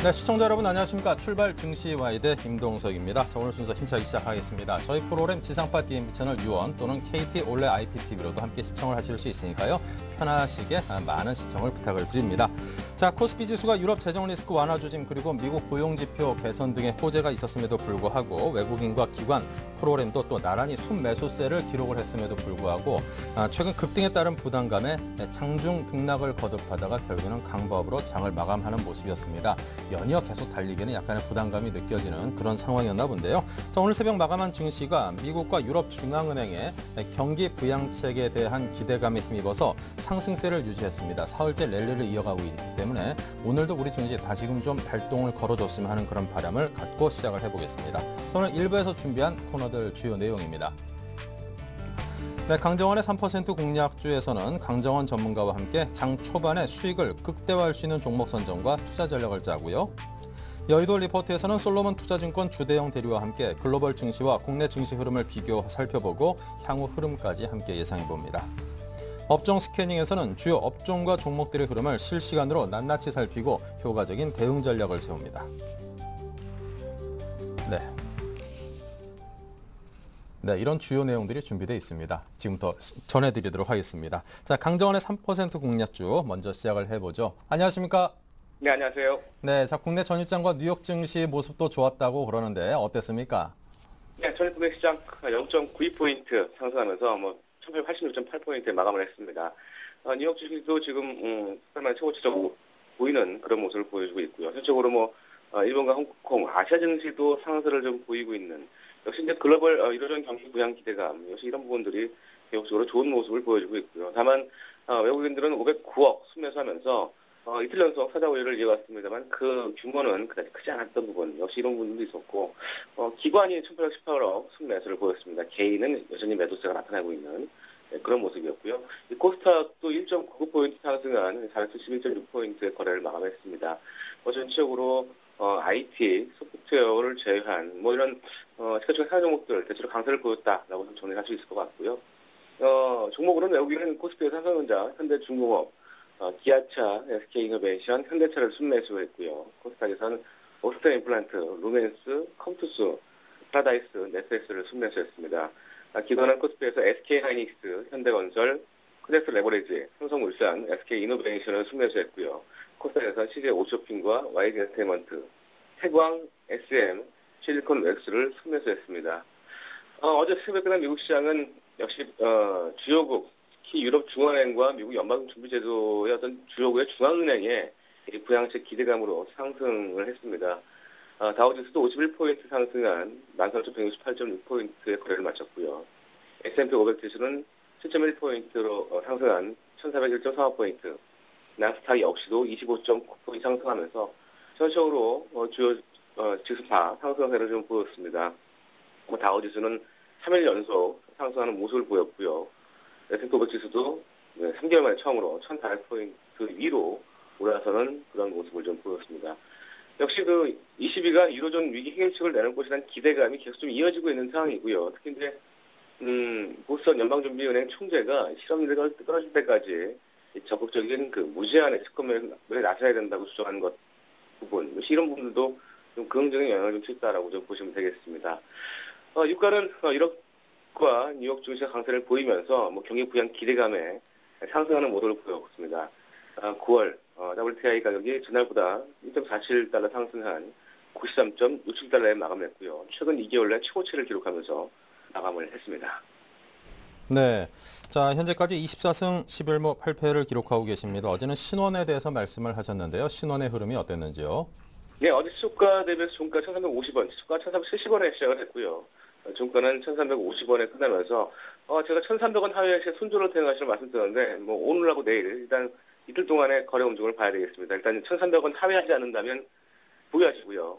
네, 시청자 여러분 안녕하십니까. 출발 증시 와이드 임동석입니다. 자, 오늘 순서 힘차게 시작하겠습니다. 저희 프로그램 지상파 DMB 채널 유원 또는 KT 올레 IPTV로도 함께 시청을 하실 수 있으니까요. 편하시게 많은 시청을 부탁을 드립니다. 자, 코스피 지수가 유럽 재정 리스크 완화 조짐 그리고 미국 고용 지표 개선 등의 호재가 있었음에도 불구하고 외국인과 기관 프로그램도 또 나란히 순매수세를 기록을 했음에도 불구하고 최근 급등에 따른 부담감에 장중 등락을 거듭하다가 결국에는 강보합으로 장을 마감하는 모습이었습니다. 연이어 계속 달리기는 약간의 부담감이 느껴지는 그런 상황이었나 본데요. 자, 오늘 새벽 마감한 증시가 미국과 유럽 중앙은행의 경기 부양책에 대한 기대감에 힘입어서 상승세를 유지했습니다. 사흘째 랠리를 이어가고 있기 때문에 오늘도 우리 증시 다시금 좀 발동을 걸어줬으면 하는 그런 바람을 갖고 시작을 해보겠습니다. 오늘 1부에서 준비한 코너들 주요 내용입니다. 네, 강정원의 3% 공략주에서는 강정원 전문가와 함께 장 초반에 수익을 극대화할 수 있는 종목 선정과 투자 전략을 짜고요. 여의도 리포트에서는 솔로몬 투자증권 주대영 대리와 함께 글로벌 증시와 국내 증시 흐름을 비교 살펴보고 향후 흐름까지 함께 예상해봅니다. 업종 스캐닝에서는 주요 업종과 종목들의 흐름을 실시간으로 낱낱이 살피고 효과적인 대응 전략을 세웁니다. 네, 이런 주요 내용들이 준비되어 있습니다. 지금부터 전해드리도록 하겠습니다. 자, 강정원의 3% 공략주 먼저 시작을 해보죠. 안녕하십니까? 네, 안녕하세요. 네, 자, 국내 전일장과 뉴욕 증시 모습도 좋았다고 그러는데 어땠습니까? 네, 전일 국내 시장 0.92포인트 상승하면서 1886.8포인트에 마감을 했습니다. 뉴욕 주식도 지금 설마 최고치적으로 보이는 그런 모습을 보여주고 있고요. 전체적으로 일본과 홍콩, 아시아 증시도 상승을 좀 보이고 있는 역시 이제 글로벌 이로저런 경기 부양 기대감, 역시 이런 부분들이 계속적으로 좋은 모습을 보여주고 있고요. 다만 외국인들은 509억 순매수하면서 이틀 연속 사자 우위를 이어갔습니다만 그 규모는 그다지 크지 않았던 부분, 역시 이런 부분도 있었고 기관이 1,818억 순매수를 보였습니다. 개인은 여전히 매도세가 나타나고 있는 그런 모습이었고요. 이 코스닥도 1.99포인트 상승한 411.6포인트의 거래를 마감했습니다. 전체적으로 IT, 소프트웨어를 제외한 이런 시가총액 상승 종목들 대체로 강세를 보였다라고 정리할 수 있을 것 같고요. 종목으로는 외국인은 코스피 삼성전자, 현대중공업, 기아차, SK이노베이션, 현대차를 순매수했고요. 코스닥에서는 오스템 임플란트, 루멘스, 컴투스, 파라다이스, 네스엑스를 순매수했습니다. 기관은 코스피에서 SK하이닉스, 현대건설, 크레스 레버리지, 삼성물산, SK이노베이션을 순매수했고요. 코스닥에서 CJ 오쇼핑과 YG 엔터테인먼트, 태광, SM, 실리콘 웩스를 순매수했습니다. 어제 새벽에 끝난 미국 시장은 역시 주요국, 특히 유럽 중앙은행과 미국 연방준비제도의 어떤 주요국의 중앙은행의 부양책 기대감으로 상승을 했습니다. 다우지수도 51포인트 상승한 13,168.6포인트의 거래를 마쳤고요. S&P 500 지수는 7.1포인트로 상승한 1,401.45포인트, 나스닥 역시도 25.9포인트 상승하면서 전체적으로 주요 지수파 상승세를 좀 보였습니다. 다우지수는 3일 연속 상승하는 모습을 보였고요. S&P 500 지수도 3개월 만에 처음으로 1,400포인트 위로 올라서는 그런 모습을 좀 보였습니다. 역시 22가 유로존 위기 해결책을 내는 것이라는 기대감이 계속 좀 이어지고 있는 상황이고요. 특히 이제 보스턴 연방준비은행 총재가 실업률이 떨어질 때까지 적극적인 무제한의 특검에 나서야 된다고 주장하는 것 부분, 이런 부분들도 좀 긍정적인 영향을 좀 줬다라고 좀 보시면 되겠습니다. 유가는 유럽과 뉴욕 증시가 강세를 보이면서 경기 부양 기대감에 상승하는 모습을 보였습니다. 9월 WTI 가격이 전날보다 1.47달러 상승한 93.67달러에 마감했고요. 최근 2개월 내 최고치를 기록하면서 마감을 했습니다. 네, 자 현재까지 24승 11무 8패를 기록하고 계십니다. 어제는 신원에 대해서 말씀을 하셨는데요. 신원의 흐름이 어땠는지요? 네, 어제 시초가 대비해서 종가 1,350원, 시초가 1,370원에 시작을 했고요. 종가는 1,350원에 끝나면서 제가 1,300원 하회에 순조를 대응하시는 말씀드렸는데 오늘하고 내일 일단 이틀 동안의 거래 움직임을 봐야 되겠습니다. 일단 1,300원 하회하지 않는다면 보유하시고요.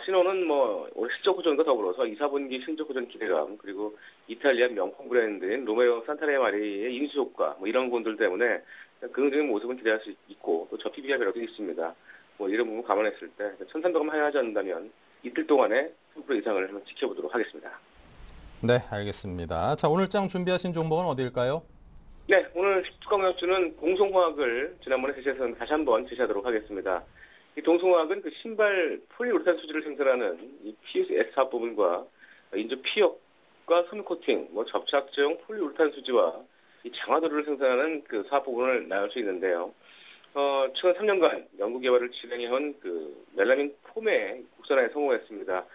신호는 올해 실적 호전과 더불어서 2, 4분기 실적 호전 기대감, 그리고 이탈리아 명품 브랜드인 로메오 산타레마리의 인수 효과, 이런 부분들 때문에 긍정적인 모습은 기대할 수 있고, 또 저 PBR 매력도 있습니다. 이런 부분 감안했을 때 1,300원 하회하지 않는다면 이틀 동안의 10% 이상을 한번 지켜보도록 하겠습니다. 네, 알겠습니다. 자, 오늘 장 준비하신 종목은 어디일까요? 네, 오늘 특강 공약주는 공송화학을 지난번에 제시해서 다시 한번 제시하도록 하겠습니다. 이 동성화학은 그 신발 폴리우레탄 수지를 생산하는 이 PS 사업 부분과 인조 피혁과 섬유 코팅, 접착제형 폴리우레탄 수지와 이 장화도료를 생산하는 그 사업 부분을 나눌 수 있는데요. 최근 3년간 연구 개발을 진행해온 그 멜라민 폼의 국산화에 성공했습니다.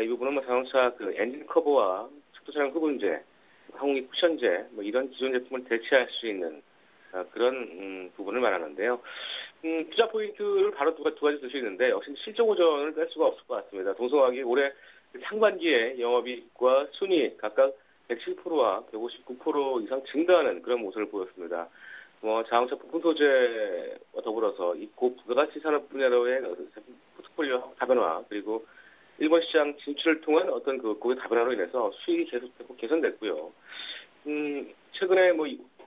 이 부분은 자동차 그 엔진 커버와 척도차량 흡음재, 항공기 쿠션재, 이런 기존 제품을 대체할 수 있는 그런 부분을 말하는데요. 투자 포인트를 바로 두 가지 들 수 있는데 역시 실적 호전을 뺄 수가 없을 것 같습니다. 동성화학이 올해 상반기에 영업이익과 순이익 각각 107%와 159% 이상 증가하는 그런 모습을 보였습니다. 자동차 부품 소재와 더불어서 이 고부가가치 산업 분야로의 포트폴리오 다변화 그리고 일본 시장 진출을 통한 어떤 그 고객 다변화로 인해서 수익이 계속되고 개선됐고요. 최근에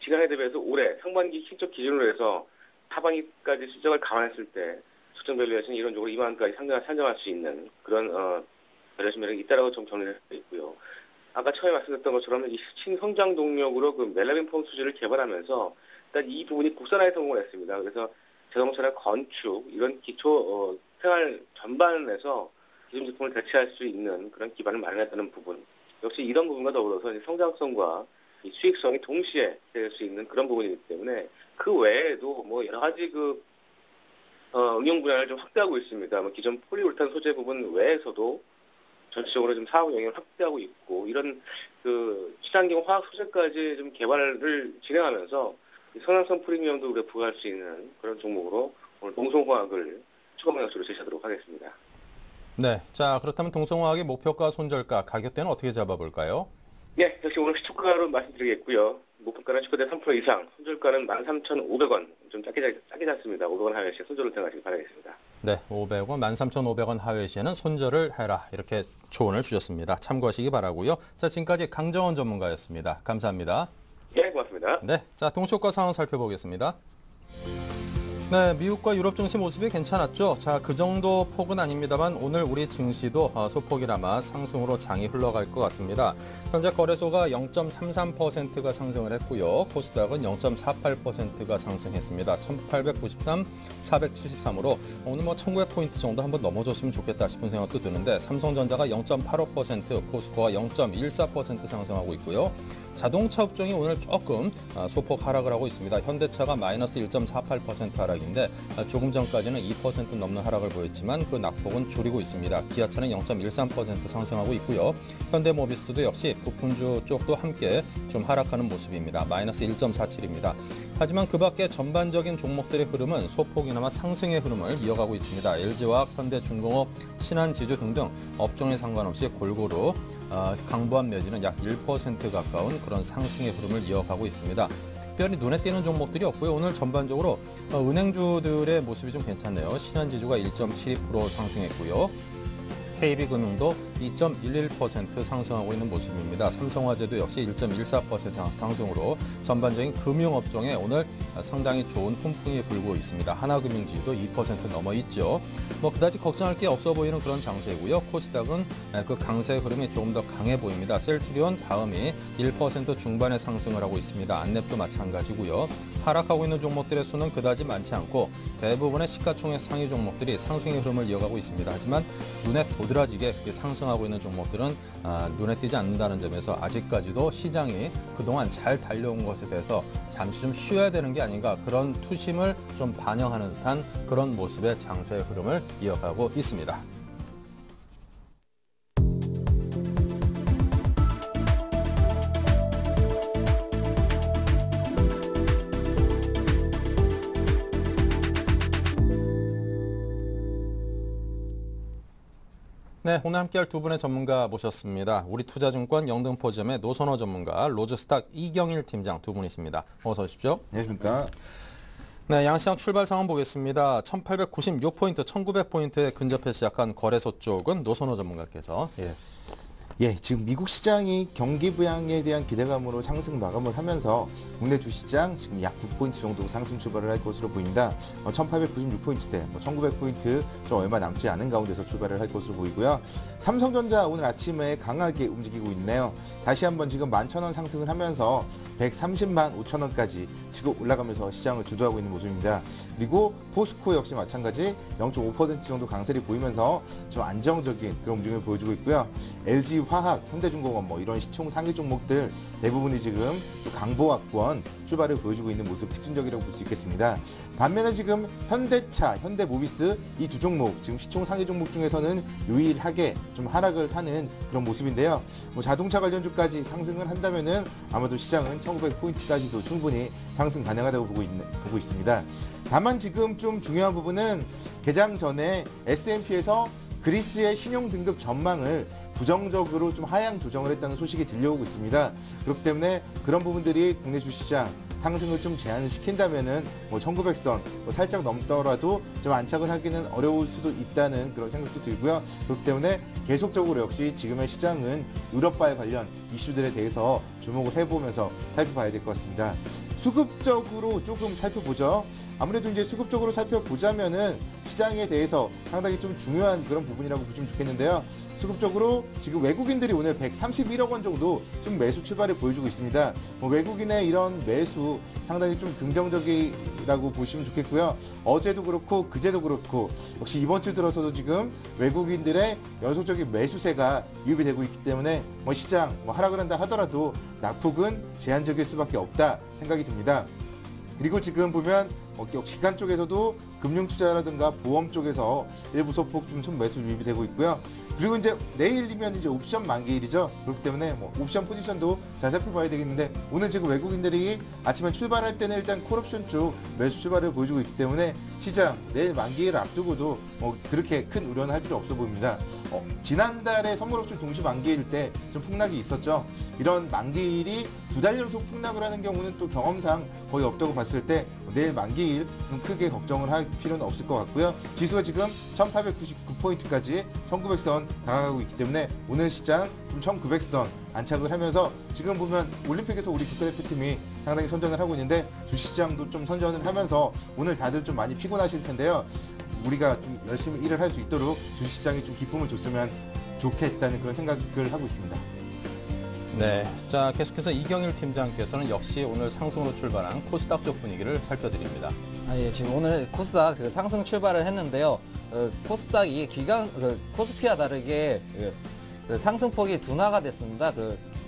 지난해 대비해서 올해 상반기 실적 기준으로 해서 하반기까지 실적을 감안했을 때 수정 밸류에이션이 이론적으로 이만까지 산정할 수 있는 그런 밸류에이션 매력이 있다라고 좀 정리되어 있고요. 아까 처음에 말씀드렸던 것처럼 이 신성장 동력으로 그 멜라민 폼 수지를 개발하면서 일단 이 부분이 국산화에 성공을 했습니다. 그래서 자동차나 건축 이런 기초 생활 전반에서 기존 제품을 대체할 수 있는 그런 기반을 마련했다는 부분. 역시 이런 부분과 더불어서 성장성과 이 수익성이 동시에 될 수 있는 그런 부분이기 때문에 그 외에도 여러 가지 응용 분야를 좀 확대하고 있습니다. 기존 폴리우레탄 소재 부분 외에서도 전체적으로 좀 사업 영역을 확대하고 있고 이런 그 친환경 화학 소재까지 좀 개발을 진행하면서 선화성 프리미엄도 우리가 부과할 수 있는 그런 종목으로 오늘 동성화학을 추가 공략수로 제시하도록 하겠습니다. 네, 자 그렇다면 동성화학의 목표가, 손절가, 가격대는 어떻게 잡아볼까요? 예, 역시 오늘 시초가로 말씀드리겠고요. 목표가는 시초대 3% 이상, 손절가는 13,500원. 좀 작게 잡습니다. 500원 하회시에 손절을 택하시기 바라겠습니다. 네, 500원, 13,500원 하회시에는 손절을 해라. 이렇게 조언을 주셨습니다. 참고하시기 바라고요. 자, 지금까지 강정원 전문가였습니다. 감사합니다. 예, 고맙습니다. 네, 자 동시효과 상황 살펴보겠습니다. 네, 미국과 유럽 증시 모습이 괜찮았죠. 자, 그 정도 폭은 아닙니다만 오늘 우리 증시도 소폭이나마 상승으로 장이 흘러갈 것 같습니다. 현재 거래소가 0.33%가 상승을 했고요. 코스닥은 0.48%가 상승했습니다. 1893, 473으로 오늘 1900포인트 정도 한번 넘어줬으면 좋겠다 싶은 생각도 드는데 삼성전자가 0.85%, 포스코가 0.14% 상승하고 있고요. 자동차 업종이 오늘 조금 소폭 하락을 하고 있습니다. 현대차가 마이너스 1.48% 하락인데 조금 전까지는 2% 넘는 하락을 보였지만 그 낙폭은 줄이고 있습니다. 기아차는 0.13% 상승하고 있고요. 현대모비스도 역시 부품주 쪽도 함께 좀 하락하는 모습입니다. 마이너스 1.47입니다. 하지만 그 밖에 전반적인 종목들의 흐름은 소폭이나마 상승의 흐름을 이어가고 있습니다. LG화학, 현대중공업, 신한지주 등등 업종에 상관없이 골고루 강보합 내지는 약 1% 가까운 그런 상승의 흐름을 이어가고 있습니다. 특별히 눈에 띄는 종목들이 없고요. 오늘 전반적으로 은행주들의 모습이 좀 괜찮네요. 신한지주가 1.72% 상승했고요. KB금융도 2.11% 상승하고 있는 모습입니다. 삼성화재도 역시 1.14% 상승으로 전반적인 금융업종에 오늘 상당히 좋은 훈풍이 불고 있습니다. 하나금융지도 2% 넘어 있죠. 그다지 걱정할 게 없어 보이는 그런 장세고요. 코스닥은 그 강세 흐름이 조금 더 강해 보입니다. 셀트리온 다음이 1% 중반의 상승을 하고 있습니다. 안랩도 마찬가지고요. 하락하고 있는 종목들의 수는 그다지 많지 않고 대부분의 시가총액 상위 종목들이 상승의 흐름을 이어가고 있습니다. 하지만 눈에 도드라지게 상승하고 있는 종목들은 눈에 띄지 않는다는 점에서 아직까지도 시장이 그동안 잘 달려온 것에 대해서 잠시 좀 쉬어야 되는 게 아닌가, 그런 투심을 좀 반영하는 듯한 그런 모습의 장세의 흐름을 이어가고 있습니다. 네, 오늘 함께할 두 분의 전문가 모셨습니다. 우리투자증권 영등포지점의 노선호 전문가, 로즈스탁 이경일 팀장 두 분이십니다. 어서 오십시오. 안녕하십니까. 네, 양시장 출발 상황 보겠습니다. 1896포인트, 1900포인트에 근접해 시작한 거래소 쪽은 노선호 전문가께서 예, 지금 미국 시장이 경기 부양에 대한 기대감으로 상승 마감을 하면서 국내 주시장 지금 약 9포인트 정도 상승 출발을 할 것으로 보입니다. 1896포인트대, 1900포인트 좀 얼마 남지 않은 가운데서 출발을 할 것으로 보이고요. 삼성전자 오늘 아침에 강하게 움직이고 있네요. 다시 한번 지금 11,000원 상승을 하면서 130만 5천원까지 치고 올라가면서 시장을 주도하고 있는 모습입니다. 그리고 포스코 역시 마찬가지 0.5% 정도 강세를 보이면서 좀 안정적인 그런 움직임을 보여주고 있고요. LG화학, 현대중공업 이런 시총 상위 종목들 대부분이 지금 강보합권 출발을 보여주고 있는 모습 특징적이라고 볼 수 있겠습니다. 반면에 지금 현대차, 현대모비스 이 두 종목 지금 시총 상위 종목 중에서는 유일하게 좀 하락을 하는 그런 모습인데요. 자동차 관련주까지 상승을 한다면은 아마도 시장은 1900포인트까지도 충분히 상승 가능하다고 보고 있습니다. 다만 지금 좀 중요한 부분은 개장 전에 S&P에서 그리스의 신용 등급 전망을 부정적으로 좀 하향 조정을 했다는 소식이 들려오고 있습니다. 그렇기 때문에 그런 부분들이 국내 주시장 상승을 좀 제한시킨다면은 1900선 살짝 넘더라도 좀 안착을 하기는 어려울 수도 있다는 그런 생각도 들고요. 그렇기 때문에 계속적으로 역시 지금의 시장은 유럽발 관련 이슈들에 대해서 주목을 해보면서 살펴봐야 될 것 같습니다. 수급적으로 조금 살펴보죠. 아무래도 이제 수급적으로 살펴보자면은 시장에 대해서 상당히 좀 중요한 그런 부분이라고 보시면 좋겠는데요. 수급적으로 지금 외국인들이 오늘 131억 원 정도 좀 매수 출발을 보여주고 있습니다. 외국인의 이런 매수 상당히 좀 긍정적이라고 보시면 좋겠고요. 어제도 그렇고 그제도 그렇고 역시 이번 주 들어서도 지금 외국인들의 연속적인 매수세가 유입이 되고 있기 때문에 시장 하락을 한다 하더라도 낙폭은 제한적일 수밖에 없다 생각이 듭니다. 그리고 지금 보면 기관 쪽에서도 금융투자라든가 보험 쪽에서 일부 소폭 좀 매수 유입이 되고 있고요. 그리고 이제 내일이면 이제 옵션 만기일이죠. 그렇기 때문에 옵션 포지션도 잘 살펴봐야 되겠는데 오늘 지금 외국인들이 아침에 출발할 때는 일단 콜옵션 쪽 매수 출발을 보여주고 있기 때문에 시장 내일 만기일 앞두고도 그렇게 큰 우려는 할 필요 없어 보입니다. 지난달에 선물옵션 동시 만기일 때 좀 폭락이 있었죠. 이런 만기일이 2달 연속 폭락을 하는 경우는 또 경험상 거의 없다고 봤을 때 내일 만기일 좀 크게 걱정을 할 필요는 없을 것 같고요. 지수가 지금 1899포인트까지 1900선 다가가고 있기 때문에 오늘 시장 좀 1900선 안착을 하면서 지금 보면 올림픽에서 우리 국가대표팀이 상당히 선전을 하고 있는데 주시장도 좀 선전을 하면서 오늘 다들 좀 많이 피곤하실 텐데요. 우리가 좀 열심히 일을 할 수 있도록 주시장이 좀 기쁨을 줬으면 좋겠다는 그런 생각을 하고 있습니다. 네, 자 계속해서 이경일 팀장께서는 역시 오늘 상승으로 출발한 코스닥 쪽 분위기를 살펴드립니다. 예, 지금 오늘 코스닥 상승 출발을 했는데요. 코스닥이 코스피와 다르게 상승폭이 둔화가 됐습니다.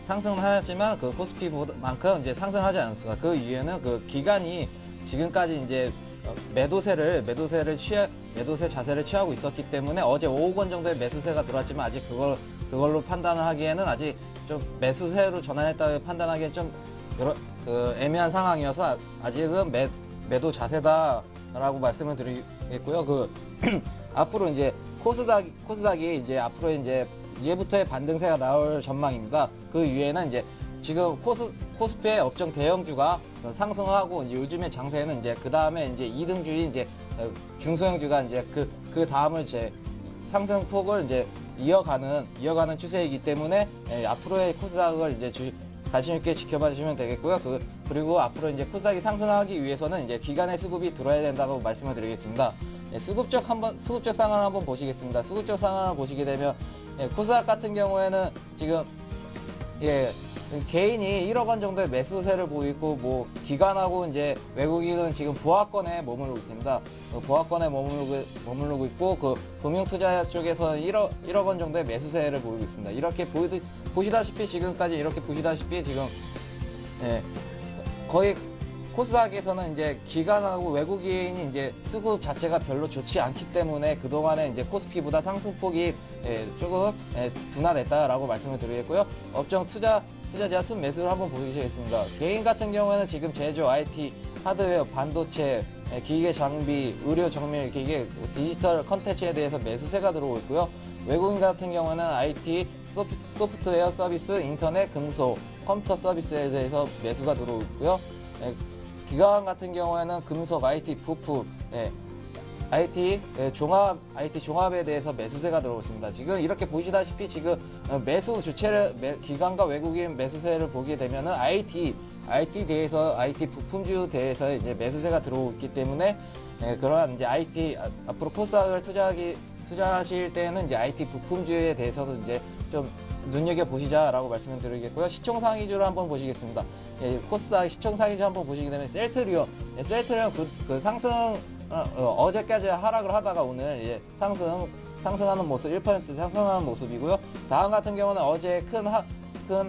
상승은 하였지만 코스피만큼 이제 상승하지 않았습니다. 그 이유는 기간이 지금까지 이제 매도세 자세를 취하고 있었기 때문에 어제 5억 원 정도의 매수세가 들어왔지만 아직 그걸로 판단을 하기에는 아직 좀 매수세로 전환했다고 판단하기엔 좀 애매한 상황이어서 아직은 매도 자세다라고 말씀을 드리겠고요. 앞으로 이제 코스닥이 이제 앞으로 이제부터의 반등세가 나올 전망입니다. 그 이유에는 이제 지금 코스피의 업종 대형주가 상승하고 이제 요즘의 장세는 이제 그 다음에 이제 2등주인 이제 중소형주가 이제 그 다음을 이제 상승폭을 이제 이어가는 추세이기 때문에 앞으로의 코스닥을 이제 관심 있게 지켜봐 주시면 되겠고요. 그리고 앞으로 이제 코스닥이 상승하기 위해서는 이제 기간의 수급이 들어야 된다고 말씀을 드리겠습니다. 수급적 상황을 한번 보시겠습니다. 수급적 상황을 보시게 되면 코스닥 같은 경우에는 지금 개인이 1억 원 정도의 매수세를 보이고 기관하고 이제 외국인은 지금 보합권에 머무르고 있습니다. 보합권에 머무르고 있고 금융투자 쪽에서는 1억 원 정도의 매수세를 보이고 있습니다. 이렇게 보시다시피 지금까지 이렇게 보시다시피 지금 거의 코스닥에서는 이제 기관하고 외국인이 이제 수급 자체가 별로 좋지 않기 때문에 그동안에 이제 코스피보다 상승폭이 조금 둔화됐다라고 말씀을 드리겠고요. 업종 투자자 순매수를 한번 보시겠습니다. 개인 같은 경우에는 지금 제조, IT, 하드웨어, 반도체, 기계 장비, 의료 정밀 기계, 디지털 컨텐츠에 대해서 매수세가 들어오고 있고요. 외국인 같은 경우는 IT, 소프트웨어 서비스, 인터넷, 금속, 컴퓨터 서비스에 대해서 매수가 들어오고 있고요. 기관 같은 경우에는 금속, IT, 부품, IT 종합에 대해서 매수세가 들어오습니다. 지금 이렇게 보시다시피 지금 매수 주체를 기관과 외국인 매수세를 보게 되면은 IT 부품주 대해서 이제 매수세가 들어오기 때문에 그러한 이제 앞으로 코스닥을 투자하실 때는 이제 IT 부품주에 대해서도 이제 좀 눈여겨 보시자라고 말씀을 드리겠고요. 시총상위주를 한번 보시겠습니다. 코스닥 시총상위주 한번 보시게 되면 셀트리온 그 상승 어제까지 하락을 하다가 오늘 상승하는 모습 1% 상승하는 모습이고요. 다음 같은 경우는 어제 큰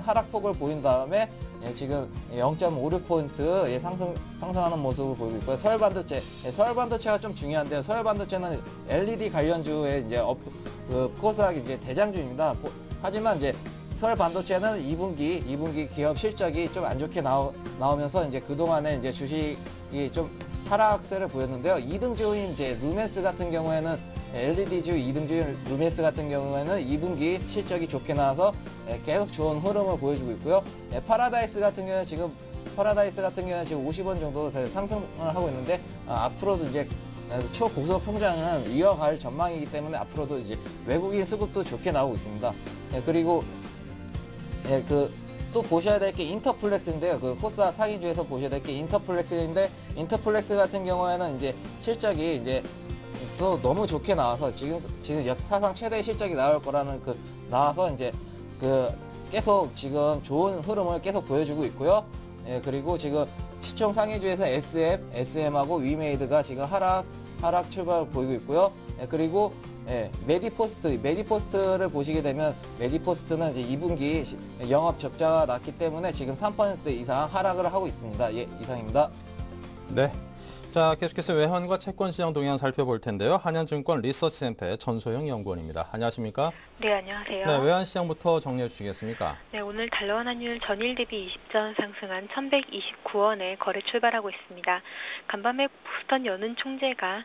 하락폭을 보인 다음에 지금 0.56포인트 상승하는 모습을 보이고 있고요. 서울반도체가 좀 중요한데요. 서울반도체는 LED 관련주의 이제 코스닥 이제 대장주입니다. 하지만 이제 서울반도체는 2분기 기업 실적이 좀 안 좋게 나오면서 이제 그동안에 이제 주식이 좀 하락세를 보였는데요. 2등주인 이제 루멘스 같은 경우에는 LED주 2등주인 루멘스 같은 경우에는 2분기 실적이 좋게 나와서 계속 좋은 흐름을 보여주고 있고요. 파라다이스 같은 경우는 지금 50원 정도 상승을 하고 있는데 앞으로도 이제 초고속 성장은 이어갈 전망이기 때문에 앞으로도 이제 외국인 수급도 좋게 나오고 있습니다. 그리고 또 보셔야 될 게 인터플렉스인데요. 그 코스닥 상위주에서 보셔야 될 게 인터플렉스인데 인터플렉스 같은 경우에는 이제 실적이 이제 또 너무 좋게 나와서 지금 사상 최대 실적이 나올 거라는 나와서 이제 계속 지금 좋은 흐름을 계속 보여주고 있고요. 그리고 지금 시총 상위주에서 SM하고 위메이드가 지금 하락 출발을 보이고 있고요. 그리고 메디포스트를 보시게 되면 메디포스트는 이제 2분기 영업 적자가 났기 때문에 지금 3% 이상 하락을 하고 있습니다. 이상입니다. 네. 자, 계속해서 외환과 채권 시장 동향 살펴볼 텐데요. 한현증권 리서치센터의 전소영 연구원입니다. 안녕하십니까? 네, 안녕하세요. 네, 외환 시장부터 정리해 주시겠습니까? 네, 오늘 달러원 환율 전일 대비 20전 상승한 1,129원에 거래 출발하고 있습니다. 간밤에 보스턴 연은 총재가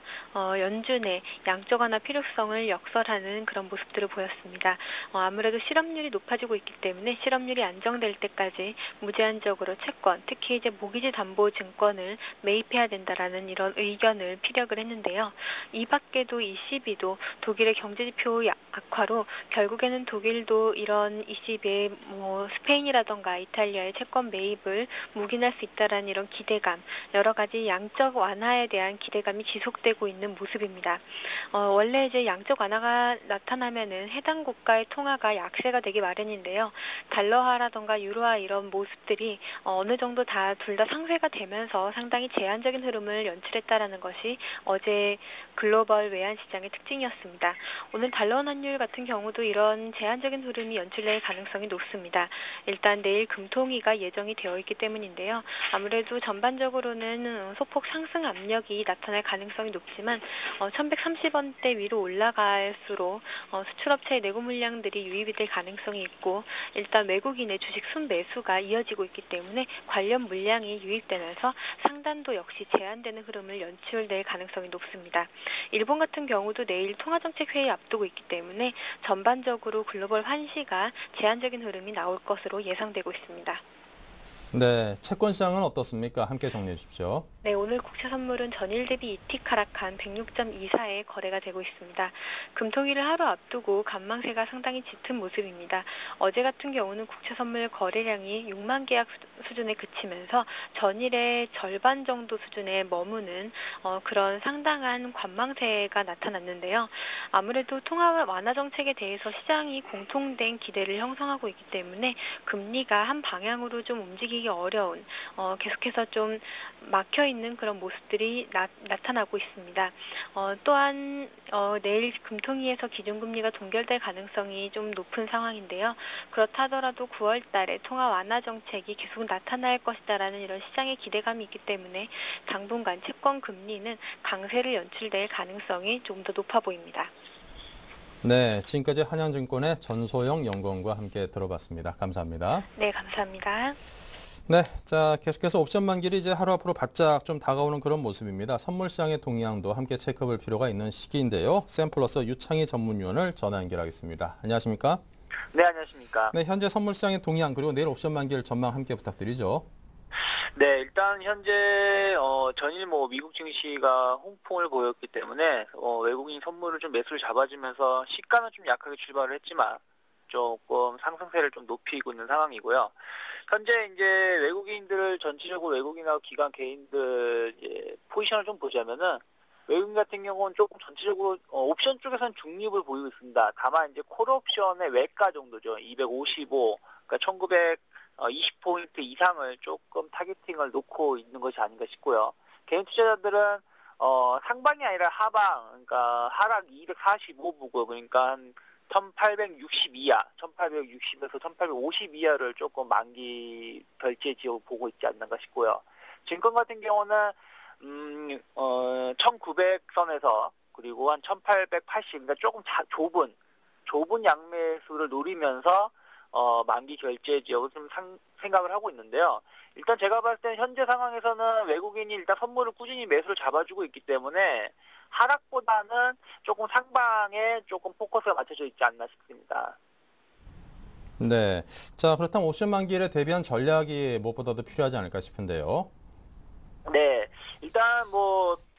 연준의 양적 완화 필요성을 역설하는 그런 모습들을 보였습니다. 아무래도 실업률이 높아지고 있기 때문에 실업률이 안정될 때까지 무제한적으로 채권, 특히 이제 모기지 담보 증권을 매입해야 된다라는 이런 의견을 피력을 했는데요. 이 밖에도 ECB도 독일의 경제지표 악화로 결국에는 독일도 이런 ECB의 스페인이라던가 이탈리아의 채권 매입을 묵인할 수 있다라는 이런 기대감, 여러 가지 양적 완화에 대한 기대감이 지속되고 있는 모습입니다. 원래 이제 양적 완화가 나타나면은 해당 국가의 통화가 약세가 되기 마련인데요. 달러화라던가 유로화 이런 모습들이 어느 정도 둘 다 상쇄가 되면서 상당히 제한적인 흐름을 연출했다라는 것이 어제 글로벌 외환 시장의 특징이었습니다. 오늘 달러원 환율 같은 경우도 이런 제한적인 흐름이 연출될 가능성이 높습니다. 일단 내일 금통위가 예정이 되어 있기 때문인데요. 아무래도 전반적으로는 소폭 상승 압력이 나타날 가능성이 높지만 1130원대 위로 올라갈수록 수출업체의 내고 물량들이 유입이 될 가능성이 있고 일단 외국인의 주식 순매수가 이어지고 있기 때문에 관련 물량이 유입되면서 상단도 역시 제한되는 흐름을 연출될 가능성이 높습니다. 일본 같은 경우도 내일 통화정책회의 앞두고 있기 때문에 전반적으로 글로벌 환시가 제한적인 흐름이 나올 것으로 예상되고 있습니다. 네, 채권 시장은 어떻습니까? 함께 정리해 주십시오. 네, 오늘 국채 선물은 전일 대비 이틱 하락한 106.24에 거래가 되고 있습니다. 금토일을 하루 앞두고 관망세가 상당히 짙은 모습입니다. 어제 같은 경우는 국채 선물 거래량이 6만 계약 수준에 그치면서 전일의 절반 정도 수준에 머무는 그런 상당한 관망세가 나타났는데요. 아무래도 통화 완화 정책에 대해서 시장이 공통된 기대를 형성하고 있기 때문에 금리가 한 방향으로 좀 움직이기 어려운 계속해서 좀 막혀있는 그런 모습들이 나타나고 있습니다. 또한 내일 금통위에서 기준금리가 동결될 가능성이 좀 높은 상황인데요. 그렇다 하더라도 9월 달에 통화 완화 정책이 계속 나타날 것이다라는 이런 시장의 기대감이 있기 때문에 당분간 채권 금리는 강세를 연출될 가능성이 좀 더 높아 보입니다. 네, 지금까지 한현증권의 전소영 연구원과 함께 들어봤습니다. 감사합니다. 네, 감사합니다. 네, 자 계속해서 옵션 만기일이 이제 하루 앞으로 바짝 좀 다가오는 그런 모습입니다. 선물 시장의 동향도 함께 체크해볼 필요가 있는 시기인데요. 샘플러스 유창희 전문위원을 전화 연결하겠습니다. 안녕하십니까? 네, 안녕하십니까? 네, 현재 선물 시장의 동향 그리고 내일 옵션 만기일 전망 함께 부탁드리죠. 네, 일단 현재 전일 미국 증시가 홍풍을 보였기 때문에 외국인 선물을 좀 매수를 잡아주면서 시가는 좀 약하게 출발을 했지만 조금 상승세를 좀 높이고 있는 상황이고요. 현재 이제 외국인들 전체적으로 외국인하고 기관 개인들 이제 포지션을 좀 보자면은 외국인 같은 경우는 조금 전체적으로 옵션 쪽에서는 중립을 보이고 있습니다. 다만 이제 콜 옵션의 외가 정도죠. 255, 그러니까 1920포인트 이상을 조금 타겟팅을 놓고 있는 것이 아닌가 싶고요. 개인 투자자들은 상방이 아니라 하방, 그러니까 하락 245부고 그러니까 한 1860 이하, 1860에서 1850 이하를 조금 만기 결제 지역 보고 있지 않는가 싶고요. 증권 같은 경우는 1900선에서 그리고 한 1880, 그러니까 조금 좁은 양매수를 노리면서 만기 결제 지역을 좀 생각을 하고 있는데요. 일단 제가 봤을 때 현재 상황에서는 외국인이 일단 선물을 꾸준히 매수를 잡아주고 있기 때문에 하락보다는 조금 상방에 조금 포커스가 맞춰져 있지 않나 싶습니다. 네. 자, 그렇다면 옵션 만기일에 대비한 전략이 무엇보다도 필요하지 않을까 싶은데요. 네, 일단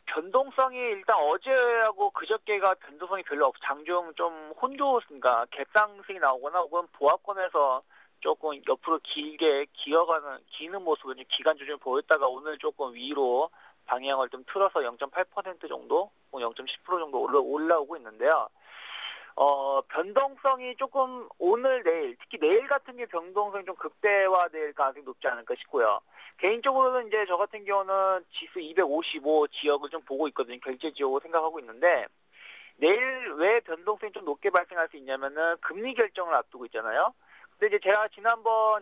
변동성이 일단 어제하고 그저께가 변동성이 별로 장중 좀 혼조니까 갭상승이 나오거나 혹은 보합권에서 조금 옆으로 길게 기는 모습을 기간 조정을 보였다가 오늘 조금 위로 방향을 좀 틀어서 0.8% 정도, 0.10% 정도 올라오고 있는데요. 변동성이 조금 오늘 내일, 특히 내일 같은 게 변동성이 좀 극대화될 가능성이 높지 않을까 싶고요. 개인적으로는 이제 저 같은 경우는 지수 255 지역을 좀 보고 있거든요. 결제 지역으로 생각하고 있는데, 내일 왜 변동성이 좀 높게 발생할 수 있냐면은 금리 결정을 앞두고 있잖아요. 근데 이제 제가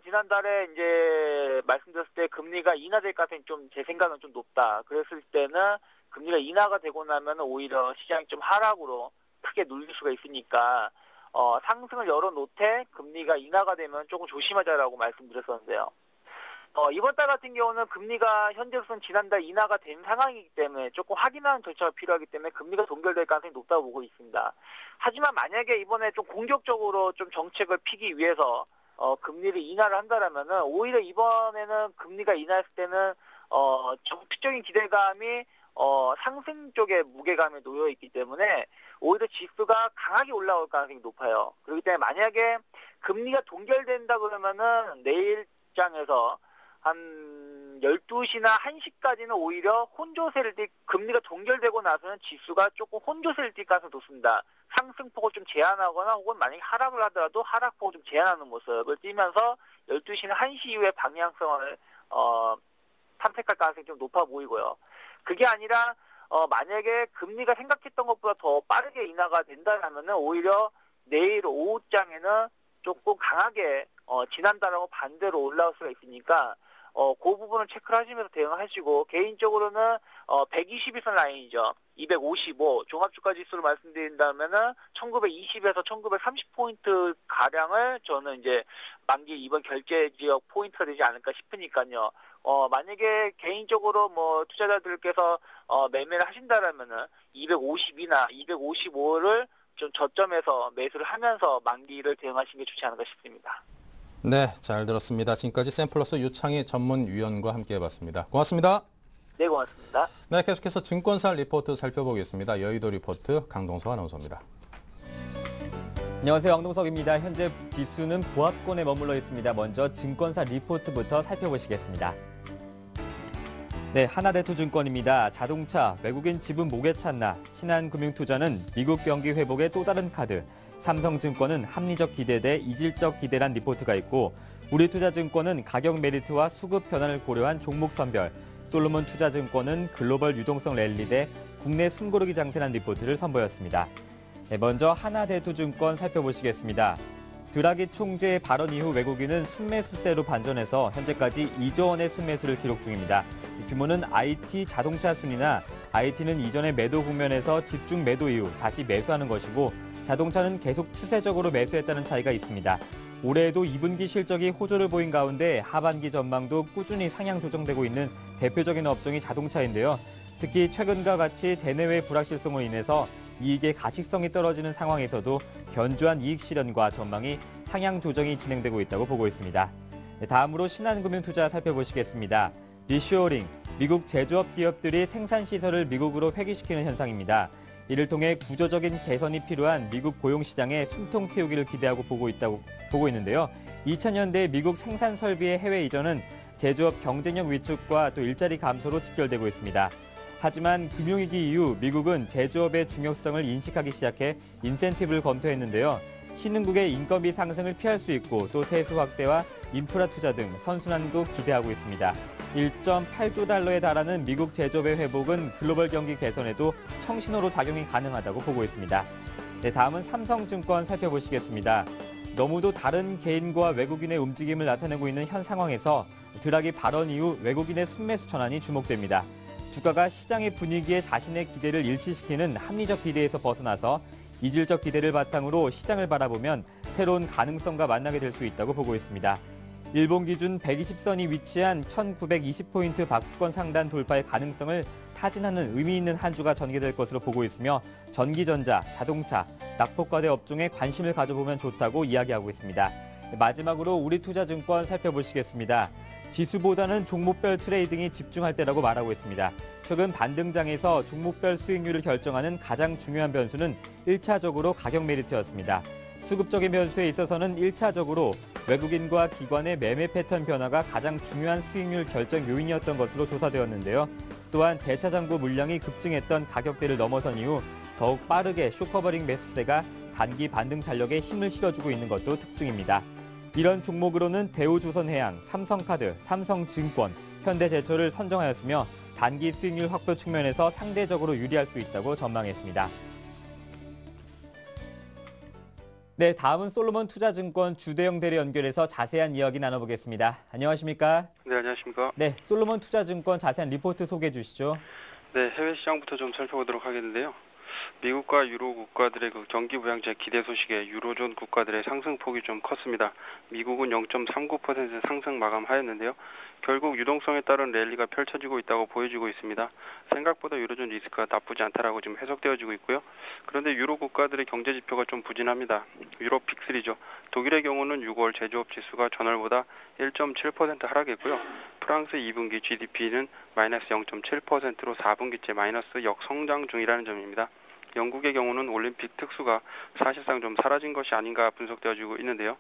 지난달에 이제 말씀드렸을 때 금리가 인하될 가능성이 좀 제 생각은 좀 높다. 그랬을 때는 금리가 인하가 되고 나면 오히려 시장이 좀 하락으로 크게 눌릴 수가 있으니까 상승을 열어놓되 금리가 인하가 되면 조금 조심하자라고 말씀드렸었는데요. 이번 달 같은 경우는 금리가 현재로서는 지난달 인하가 된 상황이기 때문에 조금 확인하는 절차가 필요하기 때문에 금리가 동결될 가능성이 높다고 보고 있습니다. 하지만 만약에 이번에 좀 공격적으로 좀 정책을 피기 위해서 금리를 인하를 한다라면은 오히려 이번에는 금리가 인하했을 때는 정치적인 기대감이 상승 쪽에 무게감에 놓여 있기 때문에 오히려 지수가 강하게 올라올 가능성이 높아요. 그렇기 때문에 만약에 금리가 동결된다 그러면은 내일 장에서 한 12시나 1시까지는 오히려 금리가 동결되고 나서는 지수가 조금 혼조세를 띌 가능성이 높습니다. 상승폭을 좀 제한하거나 혹은 만약에 하락을 하더라도 하락폭을 좀 제한하는 모습을 띠면서 12시나 1시 이후에 방향성을 탐색할 가능성이 좀 높아 보이고요. 그게 아니라 만약에 금리가 생각했던 것보다 더 빠르게 인하가 된다면은 오히려 내일 오후장에는 조금 강하게 지난달하고 반대로 올라올 수가 있으니까 그 부분을 체크를 하시면서 대응하시고 개인적으로는 120일선 라인이죠. 255 종합주가 지수를 말씀드린다면은 1920에서 1930포인트 가량을 저는 이제 만기 이번 결제 지역 포인트가 되지 않을까 싶으니까요. 만약에 개인적으로 투자자들께서 매매를 하신다라면은 250이나 255를 좀 저점에서 매수를 하면서 만기를 대응하시는 게 좋지 않을까 싶습니다. 네, 잘 들었습니다. 지금까지 샘플러스 유창희 전문위원과 함께 해봤습니다. 고맙습니다. 네, 고맙습니다. 네, 계속해서 증권사 리포트 살펴보겠습니다. 여의도 리포트 강동석 아나운서입니다. 안녕하세요. 왕동석입니다. 현재 지수는 보합권에 머물러 있습니다. 먼저 증권사 리포트부터 살펴보시겠습니다. 네, 하나대투증권입니다. 자동차, 외국인 지분 목에 찼나, 신한금융투자는 미국 경기 회복의 또 다른 카드, 삼성증권은 합리적 기대 대 이질적 기대란 리포트가 있고 우리투자증권은 가격 메리트와 수급 변화를 고려한 종목 선별, 솔로몬 투자증권은 글로벌 유동성 랠리 대 국내 숨고르기 장세란 리포트를 선보였습니다. 네, 먼저 하나대투증권 살펴보시겠습니다. 드라기 총재의 발언 이후 외국인은 순매수세로 반전해서 현재까지 2조 원의 순매수를 기록 중입니다. 규모는 IT 자동차 순이나 IT는 이전의 매도 국면에서 집중 매도 이후 다시 매수하는 것이고 자동차는 계속 추세적으로 매수했다는 차이가 있습니다. 올해에도 2분기 실적이 호조를 보인 가운데 하반기 전망도 꾸준히 상향 조정되고 있는 대표적인 업종이 자동차인데요. 특히 최근과 같이 대내외 불확실성으로 인해서 이익의 가식성이 떨어지는 상황에서도 견조한 이익 실현과 전망이 상향 조정이 진행되고 있다고 보고 있습니다. 다음으로 신한금융투자 살펴보시겠습니다. 리쇼어링, 미국 제조업 기업들이 생산시설을 미국으로 회귀시키는 현상입니다. 이를 통해 구조적인 개선이 필요한 미국 고용시장에 숨통 틔우기를 기대하고 보고 있는데요. 2000년대 미국 생산 설비의 해외 이전은 제조업 경쟁력 위축과 또 일자리 감소로 직결되고 있습니다. 하지만 금융위기 이후 미국은 제조업의 중요성을 인식하기 시작해 인센티브를 검토했는데요. 신흥국의 인건비 상승을 피할 수 있고 또 세수 확대와 인프라 투자 등 선순환도 기대하고 있습니다. 1.8조 달러에 달하는 미국 제조업의 회복은 글로벌 경기 개선에도 청신호로 작용이 가능하다고 보고 있습니다. 네, 다음은 삼성증권 살펴보시겠습니다. 너무도 다른 개인과 외국인의 움직임을 나타내고 있는 현 상황에서 드라기 발언 이후 외국인의 순매수 전환이 주목됩니다. 주가가 시장의 분위기에 자신의 기대를 일치시키는 합리적 기대에서 벗어나서 이질적 기대를 바탕으로 시장을 바라보면 새로운 가능성과 만나게 될 수 있다고 보고 있습니다. 일본 기준 120선이 위치한 1920포인트 박스권 상단 돌파의 가능성을 타진하는 의미 있는 한 주가 전개될 것으로 보고 있으며 전기전자, 자동차, 낙폭과대 업종에 관심을 가져보면 좋다고 이야기하고 있습니다. 마지막으로 우리투자증권 살펴보시겠습니다. 지수보다는 종목별 트레이딩이 집중할 때라고 말하고 있습니다. 최근 반등장에서 종목별 수익률을 결정하는 가장 중요한 변수는 1차적으로 가격 메리트였습니다. 수급적인 변수에 있어서는 1차적으로 외국인과 기관의 매매 패턴 변화가 가장 중요한 수익률 결정 요인이었던 것으로 조사되었는데요. 또한 대차장부 물량이 급증했던 가격대를 넘어선 이후 더욱 빠르게 쇼커버링 매수세가 단기 반등 탄력에 힘을 실어주고 있는 것도 특징입니다. 이런 종목으로는 대우조선해양, 삼성카드, 삼성증권, 현대제철을 선정하였으며 단기 수익률 확보 측면에서 상대적으로 유리할 수 있다고 전망했습니다. 네, 다음은 솔로몬 투자증권 주대영 대리 연결해서 자세한 이야기 나눠보겠습니다. 안녕하십니까? 네, 안녕하십니까? 네, 솔로몬 투자증권 자세한 리포트 소개해 주시죠. 네, 해외 시장부터 좀 살펴보도록 하겠는데요. 미국과 유로 국가들의 그 경기 부양책 기대 소식에 유로존 국가들의 상승폭이 좀 컸습니다. 미국은 0.39% 상승 마감하였는데요. 결국 유동성에 따른 랠리가 펼쳐지고 있다고 보여지고 있습니다. 생각보다 유로존 리스크가 나쁘지 않다라고 지금 해석되어지고 있고요. 그런데 유로 국가들의 경제 지표가 좀 부진합니다. 유럽 빅3죠. 독일의 경우는 6월 제조업 지수가 전월보다 1.7% 하락했고요. 프랑스 2분기 GDP는 마이너스 0.7%로 4분기째 마이너스 역성장 중이라는 점입니다. 영국의 경우는 올림픽 특수가 사실상 좀 사라진 것이 아닌가 분석되어지고 있는데요.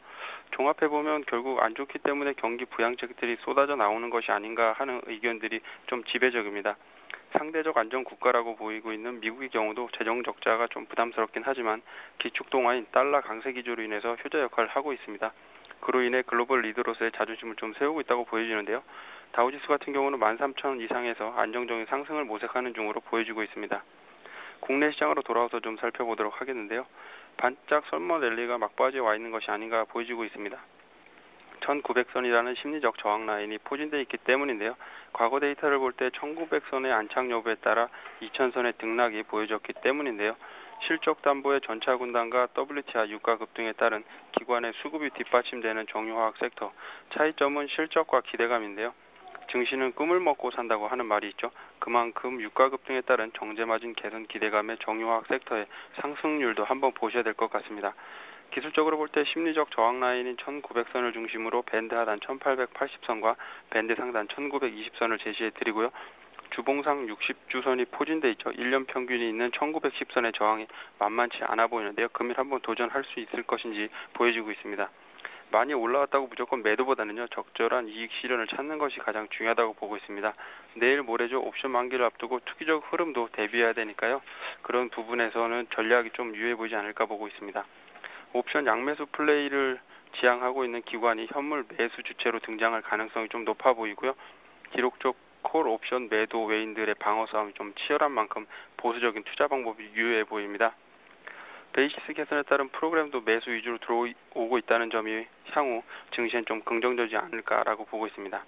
종합해보면 결국 안 좋기 때문에 경기 부양책들이 쏟아져 나오는 것이 아닌가 하는 의견들이 좀 지배적입니다. 상대적 안정 국가라고 보이고 있는 미국의 경우도 재정 적자가 좀 부담스럽긴 하지만 기축 동화인 달러 강세 기조로 인해서 효자 역할을 하고 있습니다. 그로 인해 글로벌 리더로서의 자존심을 좀 세우고 있다고 보여지는데요. 다우지수 같은 경우는 13,000원 이상에서 안정적인 상승을 모색하는 중으로 보여지고 있습니다. 국내 시장으로 돌아와서 좀 살펴보도록 하겠는데요. 반짝 설머 랠리가 막바지에 와 있는 것이 아닌가 보여지고 있습니다. 1900선이라는 심리적 저항 라인이 포진되어 있기 때문인데요. 과거 데이터를 볼 때 1900선의 안착 여부에 따라 2000선의 등락이 보여졌기 때문인데요. 실적 담보의 전차 군단과 WTI 유가 급등에 따른 기관의 수급이 뒷받침되는 정유화학 섹터. 차이점은 실적과 기대감인데요. 증시는 꿈을 먹고 산다고 하는 말이 있죠. 그만큼 유가 급등에 따른 정제마진 개선 기대감의 정유화학 섹터의 상승률도 한번 보셔야 될 것 같습니다. 기술적으로 볼 때 심리적 저항 라인인 1900선을 중심으로 밴드 하단 1880선과 밴드 상단 1920선을 제시해 드리고요. 주봉상 60주선이 포진돼 있죠. 1년 평균이 있는 1910선의 저항이 만만치 않아 보이는데요. 금일 한번 도전할 수 있을 것인지 보여지고 있습니다. 많이 올라왔다고 무조건 매도보다는요. 적절한 이익 실현을 찾는 것이 가장 중요하다고 보고 있습니다. 내일 모레죠. 옵션 만기를 앞두고 투기적 흐름도 대비해야 되니까요. 그런 부분에서는 전략이 좀 유효해 보이지 않을까 보고 있습니다. 옵션 양매수 플레이를 지향하고 있는 기관이 현물 매수 주체로 등장할 가능성이 좀 높아 보이고요. 기록적 콜 옵션 매도 외인들의 방어 싸움이 좀 치열한 만큼 보수적인 투자 방법이 유효해 보입니다. 베이시스 개선에 따른 프로그램도 매수 위주로 들어오고 있다는 점이 향후 증시엔 좀 긍정적이지 않을까라고 보고 있습니다.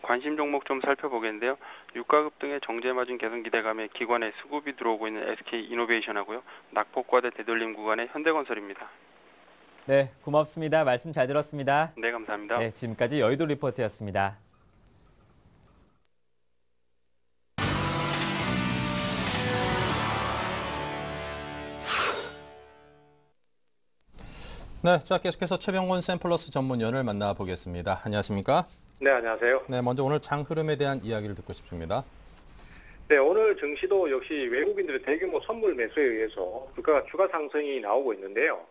관심 종목 좀 살펴보겠는데요. 유가 급등의 정제마진 개선 기대감에 기관의 수급이 들어오고 있는 SK이노베이션하고요. 낙폭과대 되돌림 구간의 현대건설입니다. 네, 고맙습니다. 말씀 잘 들었습니다. 네, 감사합니다. 네, 지금까지 여의도 리포트였습니다. 네, 자 계속해서 최병곤 샘플러스 전문위원을 만나보겠습니다. 안녕하십니까? 네, 안녕하세요. 네, 먼저 오늘 장 흐름에 대한 이야기를 듣고 싶습니다. 네, 오늘 증시도 역시 외국인들의 대규모 선물 매수에 의해서 주가가 추가 상승이 나오고 있는데요.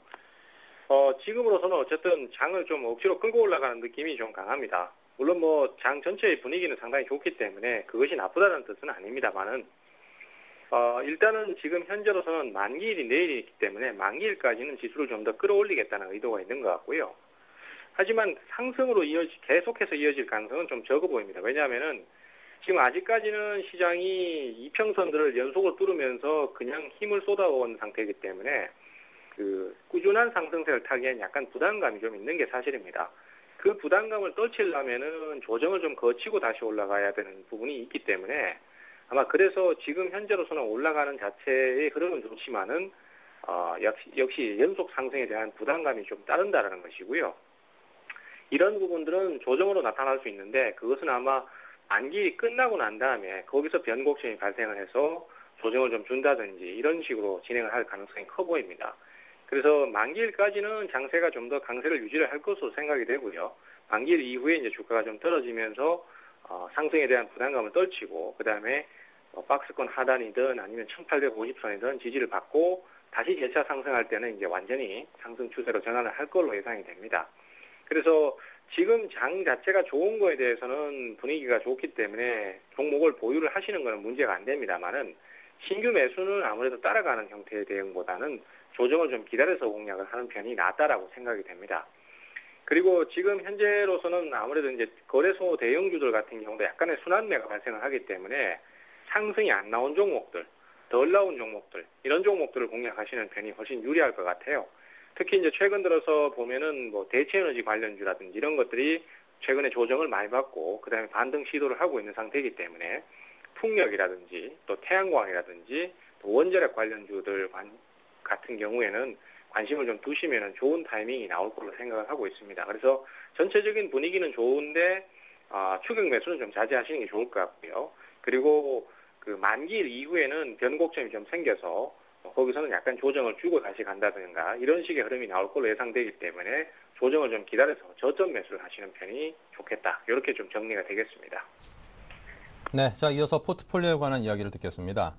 지금으로서는 어쨌든 장을 좀 억지로 끌고 올라가는 느낌이 좀 강합니다. 물론 뭐 장 전체의 분위기는 상당히 좋기 때문에 그것이 나쁘다는 뜻은 아닙니다만은 일단은 지금 현재로서는 만기일이 내일이기 때문에 만기일까지는 지수를 좀 더 끌어올리겠다는 의도가 있는 것 같고요. 하지만 상승으로 계속해서 이어질 가능성은 좀 적어 보입니다. 왜냐하면은 지금 아직까지는 시장이 이평선들을 연속으로 뚫으면서 그냥 힘을 쏟아온 상태이기 때문에 그 꾸준한 상승세를 타기엔 약간 부담감이 좀 있는 게 사실입니다. 그 부담감을 떨치려면은 조정을 좀 거치고 다시 올라가야 되는 부분이 있기 때문에 아마 그래서 지금 현재로서는 올라가는 자체의 흐름은 좋지만은 역시 연속 상승에 대한 부담감이 좀 따른다라는 것이고요. 이런 부분들은 조정으로 나타날 수 있는데 그것은 아마 만기일이 끝나고 난 다음에 거기서 변곡점이 발생을 해서 조정을 좀 준다든지 이런 식으로 진행을 할 가능성이 커 보입니다. 그래서 만기일까지는 장세가 좀 더 강세를 유지를 할 것으로 생각이 되고요. 만기일 이후에 이제 주가가 좀 떨어지면서 상승에 대한 부담감을 떨치고 그 다음에 박스권 하단이든 아니면 1850선이든 지지를 받고 다시 재차 상승할 때는 이제 완전히 상승 추세로 전환을 할 걸로 예상이 됩니다. 그래서 지금 장 자체가 좋은 거에 대해서는 분위기가 좋기 때문에 종목을 보유를 하시는 것은 문제가 안 됩니다만은 신규 매수는 아무래도 따라가는 형태의 대응보다는 조정을 좀 기다려서 공략을 하는 편이 낫다라고 생각이 됩니다. 그리고 지금 현재로서는 아무래도 이제 거래소 대형주들 같은 경우도 약간의 순환매가 발생을 하기 때문에 상승이 안 나온 종목들, 덜 나온 종목들, 이런 종목들을 공략하시는 편이 훨씬 유리할 것 같아요. 특히 이제 최근 들어서 보면은 뭐 대체에너지 관련주라든지 이런 것들이 최근에 조정을 많이 받고 그다음에 반등 시도를 하고 있는 상태이기 때문에 풍력이라든지 또 태양광이라든지 또 원자력 관련주들 같은 경우에는 관심을 좀 두시면은 좋은 타이밍이 나올 걸로 생각을 하고 있습니다. 그래서 전체적인 분위기는 좋은데 추격 매수는 좀 자제하시는 게 좋을 것 같고요. 그리고 그 만기일 이후에는 변곡점이 좀 생겨서 거기서는 약간 조정을 주고 다시 간다든가 이런 식의 흐름이 나올 걸로 예상되기 때문에 조정을 좀 기다려서 저점 매수를 하시는 편이 좋겠다. 이렇게 좀 정리가 되겠습니다. 네, 자 이어서 포트폴리오에 관한 이야기를 듣겠습니다.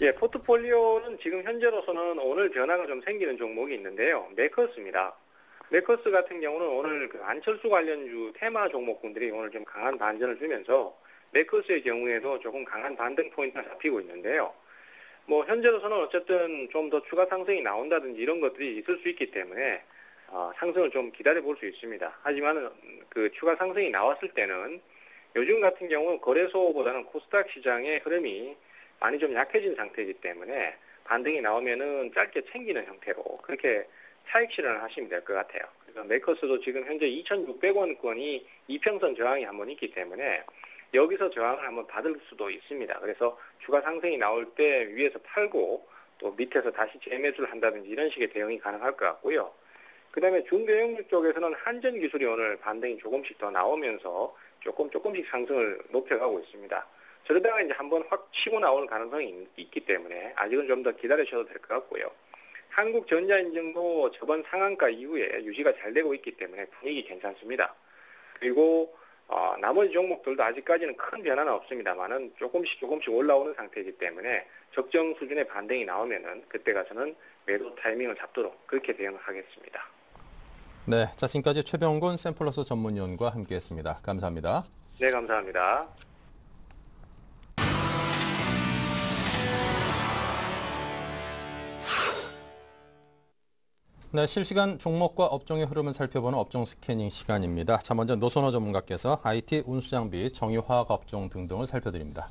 예, 포트폴리오는 지금 현재로서는 오늘 변화가 좀 생기는 종목이 있는데요. 메커스입니다. 메커스 같은 경우는 오늘 그 안철수 관련주 테마 종목군들이 오늘 좀 강한 반전을 주면서 메커스의 경우에도 조금 강한 반등 포인트가 잡히고 있는데요. 뭐 현재로서는 어쨌든 좀 더 추가 상승이 나온다든지 이런 것들이 있을 수 있기 때문에 상승을 좀 기다려 볼 수 있습니다. 하지만 그 추가 상승이 나왔을 때는 요즘 같은 경우는 거래소보다는 코스닥 시장의 흐름이 많이 좀 약해진 상태이기 때문에 반등이 나오면은 짧게 챙기는 형태로 그렇게 차익 실현을 하시면 될 것 같아요. 그래서 메커스도 지금 현재 2,600원권이 이평선 저항이 한번 있기 때문에 여기서 저항을 한번 받을 수도 있습니다. 그래서 추가 상승이 나올 때 위에서 팔고 또 밑에서 다시 재매수를 한다든지 이런 식의 대응이 가능할 것 같고요. 그 다음에 중대형주 쪽에서는 한전기술이 오늘 반등이 조금씩 더 나오면서 조금씩 상승을 높여가고 있습니다. 저러다가 이제 한번 확 치고 나올 가능성이 있기 때문에 아직은 좀 더 기다리셔도 될 것 같고요. 한국전자인증도 저번 상한가 이후에 유지가 잘 되고 있기 때문에 분위기 괜찮습니다. 그리고 나머지 종목들도 아직까지는 큰 변화는 없습니다만은 조금씩 올라오는 상태이기 때문에 적정 수준의 반등이 나오면은 그때 가서는 매도 타이밍을 잡도록 그렇게 대응을 하겠습니다. 네, 자 지금까지 최병곤 샘플러스 전문위원과 함께했습니다. 감사합니다. 네, 감사합니다. 네, 실시간 종목과 업종의 흐름을 살펴보는 업종 스캐닝 시간입니다. 자, 먼저 노선호 전문가께서 IT, 운수장비, 정유화학 업종 등등을 살펴드립니다.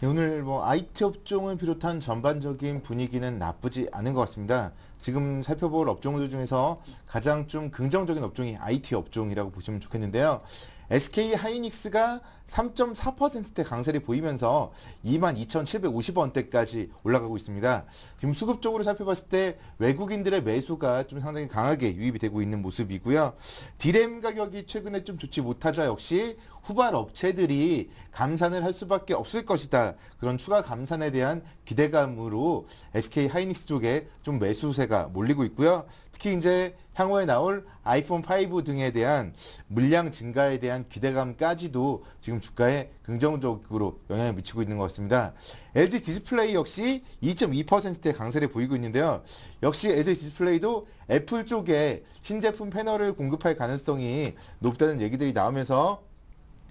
오늘 IT 업종을 비롯한 전반적인 분위기는 나쁘지 않은 것 같습니다. 지금 살펴볼 업종들 중에서 가장 좀 긍정적인 업종이 IT 업종이라고 보시면 좋겠는데요. SK 하이닉스가 3.4%대 강세를 보이면서 22,750원대까지 올라가고 있습니다. 지금 수급적으로 살펴봤을 때 외국인들의 매수가 좀 상당히 강하게 유입이 되고 있는 모습이고요. 디램 가격이 최근에 좀 좋지 못하자 역시 후발 업체들이 감산을 할 수밖에 없을 것이다. 그런 추가 감산에 대한 기대감으로 SK 하이닉스 쪽에 좀 매수세가 몰리고 있고요. 특히 이제 향후에 나올 아이폰 5 등에 대한 물량 증가에 대한 기대감까지도 지금 주가에 긍정적으로 영향을 미치고 있는 것 같습니다. LG 디스플레이 역시 2.2%의 강세를 보이고 있는데요. 역시 LG 디스플레이도 애플 쪽에 신제품 패널을 공급할 가능성이 높다는 얘기들이 나오면서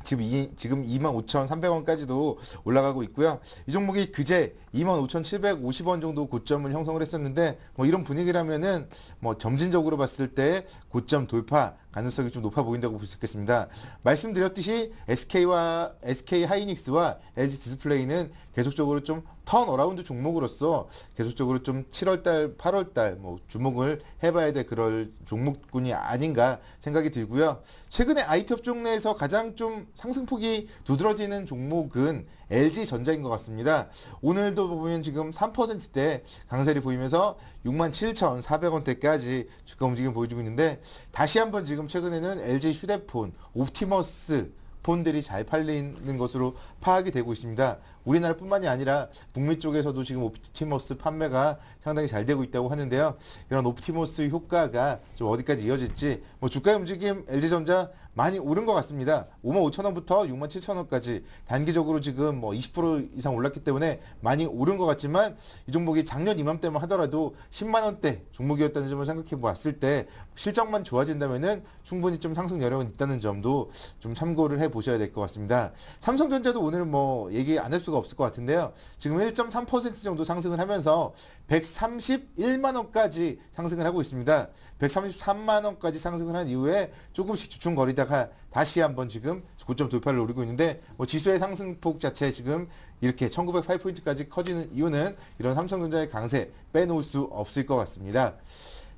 지금 25,300원까지도 올라가고 있고요. 이 종목이 그제 25,750원 정도 고점을 형성을 했었는데 뭐 이런 분위기라면은 뭐 점진적으로 봤을 때 고점 돌파 가능성이 좀 높아 보인다고 볼 수 있겠습니다. 말씀드렸듯이 SK 하이닉스와 LG 디스플레이는 계속적으로 좀 턴어라운드 종목으로서 계속적으로 좀 7월달, 8월달 뭐 주목을 해봐야 될 그럴 종목군이 아닌가 생각이 들고요. 최근에 IT 업종 내에서 가장 좀 상승폭이 두드러지는 종목은 LG전자인 것 같습니다. 오늘도 보면 지금 3%대 강세를 보이면서 67,400원대까지 주가 움직임 보여주고 있는데 다시 한번 지금 최근에는 LG 휴대폰, 옵티머스 폰들이 잘 팔리는 것으로 파악이 되고 있습니다. 우리나라뿐만이 아니라 북미 쪽에서도 지금 옵티머스 판매가 상당히 잘 되고 있다고 하는데요. 이런 옵티머스 효과가 좀 어디까지 이어질지 뭐 주가의 움직임 LG전자 많이 오른 것 같습니다. 55,000원부터 67,000원까지 단기적으로 지금 뭐 20% 이상 올랐기 때문에 많이 오른 것 같지만 이 종목이 작년 이맘때만 하더라도 10만 원대 종목이었다는 점을 생각해 봤을 때 실적만 좋아진다면은 충분히 좀 상승 여력은 있다는 점도 좀 참고를 해 보셔야 될 것 같습니다. 삼성전자도 오늘은 뭐 얘기 안 할 수가 없을 것 같은데요. 지금 1.3% 정도 상승을 하면서 131만 원까지 상승을 하고 있습니다. 133만 원까지 상승을 한 이후에 조금씩 주춤거리다가 다시 한번 지금 고점 돌파를 노리고 있는데 뭐 지수의 상승폭 자체 지금 이렇게 1908포인트까지 커지는 이유는 이런 삼성전자의 강세 빼놓을 수 없을 것 같습니다.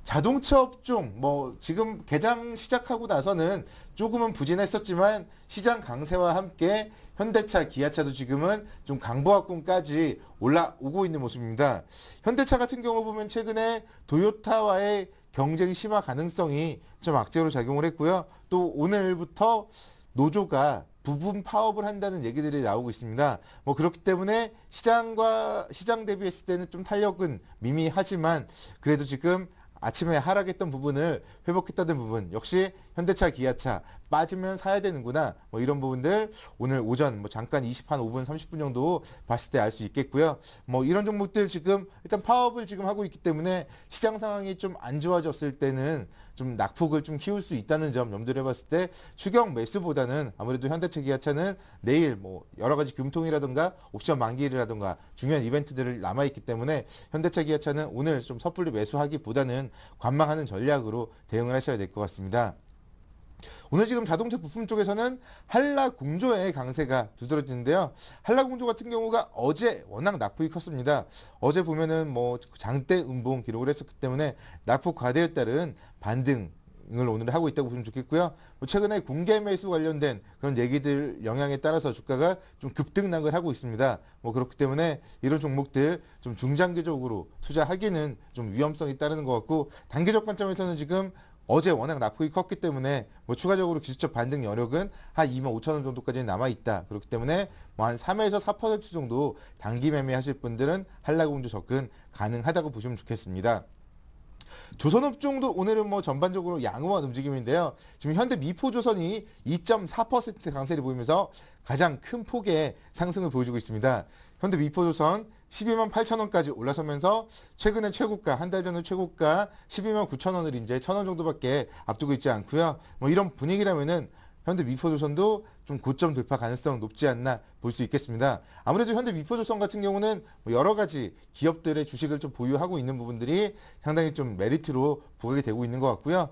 자동차 업종 뭐 지금 개장 시작하고 나서는 조금은 부진했었지만 시장 강세와 함께 현대차, 기아차도 지금은 좀 강보합권까지 올라오고 있는 모습입니다. 현대차 같은 경우 보면 최근에 도요타와의 경쟁 심화 가능성이 좀 악재로 작용을 했고요. 또 오늘부터 노조가 부분 파업을 한다는 얘기들이 나오고 있습니다. 뭐 그렇기 때문에 시장 대비했을 때는 좀 탄력은 미미하지만 그래도 지금 아침에 하락했던 부분을 회복했다는 부분 역시 현대차, 기아차 빠지면 사야 되는구나 뭐 이런 부분들 오늘 오전 뭐 잠깐 5분 30분 정도 봤을 때 알 수 있겠고요. 뭐 이런 종목들 지금 일단 파업을 지금 하고 있기 때문에 시장 상황이 좀 안 좋아졌을 때는 좀 낙폭을 좀 키울 수 있다는 점 염두를 해봤을 때 추경 매수보다는 아무래도 현대차, 기아차는 내일 뭐 여러 가지 금통이라든가 옵션 만기일이라든가 중요한 이벤트들을 남아있기 때문에 현대차, 기아차는 오늘 좀 섣불리 매수하기보다는 관망하는 전략으로 대응을 하셔야 될 것 같습니다. 오늘 지금 자동차 부품 쪽에서는 한라공조의 강세가 두드러지는데요. 한라공조 같은 경우가 어제 워낙 낙폭이 컸습니다. 어제 보면은 뭐 장대 음봉 기록을 했었기 때문에 낙폭 과대에 따른 반등을 오늘 하고 있다고 보시면 좋겠고요. 뭐 최근에 공개 매수 관련된 그런 얘기들 영향에 따라서 주가가 좀 급등락을 하고 있습니다. 뭐 그렇기 때문에 이런 종목들 좀 중장기적으로 투자하기는 좀 위험성이 따르는 것 같고 단기적 관점에서는 지금 어제 워낙 낙폭이 컸기 때문에 뭐 추가적으로 기술적 반등 여력은 한 25,000원 정도까지 남아있다. 그렇기 때문에 뭐 한 3에서 4% 정도 단기 매매하실 분들은 한라공조 접근 가능하다고 보시면 좋겠습니다. 조선업종도 오늘은 뭐 전반적으로 양호한 움직임인데요. 지금 현대 미포조선이 2.4% 강세를 보이면서 가장 큰 폭의 상승을 보여주고 있습니다. 현대 미포조선 12만 8천원까지 올라서면서 최근에 최고가, 한 달 전의 최고가 12만 9천원을 이제 1,000원 정도밖에 앞두고 있지 않고요. 뭐 이런 분위기라면은 현대 미포조선도 좀 고점 돌파 가능성 높지 않나 볼 수 있겠습니다. 아무래도 현대 미포조선 같은 경우는 여러 가지 기업들의 주식을 좀 보유하고 있는 부분들이 상당히 좀 메리트로 부각이 되고 있는 것 같고요.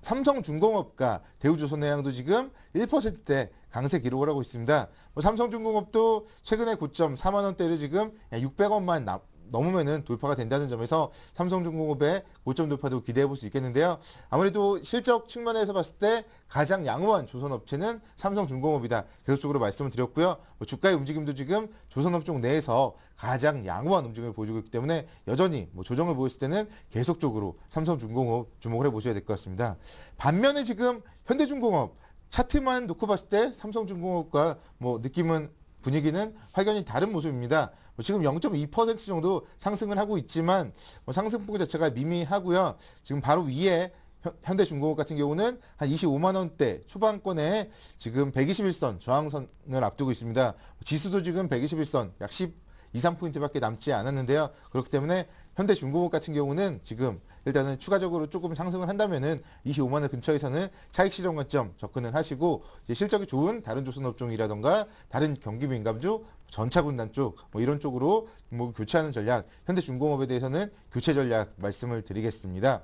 삼성중공업과 대우조선해양도 지금 1%대 강세 기록을 하고 있습니다. 삼성중공업도 최근에 고점 4만 원대를 지금 600원만 넘으면은 돌파가 된다는 점에서 삼성중공업의 고점 돌파도 기대해 볼 수 있겠는데요. 아무래도 실적 측면에서 봤을 때 가장 양호한 조선업체는 삼성중공업이다. 계속적으로 말씀을 드렸고요. 주가의 움직임도 지금 조선업종 내에서 가장 양호한 움직임을 보여주고 있기 때문에 여전히 조정을 보였을 때는 계속적으로 삼성중공업 주목을 해보셔야 될 것 같습니다. 반면에 지금 현대중공업 차트만 놓고 봤을 때 삼성중공업과 느낌은 분위기는 확연히 다른 모습입니다. 지금 0.2% 정도 상승을 하고 있지만 상승폭 자체가 미미하고요. 지금 바로 위에 현대중공업 같은 경우는 한 25만 원대 초반권에 지금 121선 저항선을 앞두고 있습니다. 지수도 지금 121선 약 12~13포인트밖에 남지 않았는데요. 그렇기 때문에 현대중공업 같은 경우는 지금 일단은 추가적으로 조금 상승을 한다면은 25만 원 근처에서는 차익 실현 관점 접근을 하시고 이제 실적이 좋은 다른 조선업종이라던가 다른 경기 민감주 전차군단 쪽 이런 쪽으로 교체하는 전략, 현대중공업에 대해서는 교체 전략 말씀을 드리겠습니다.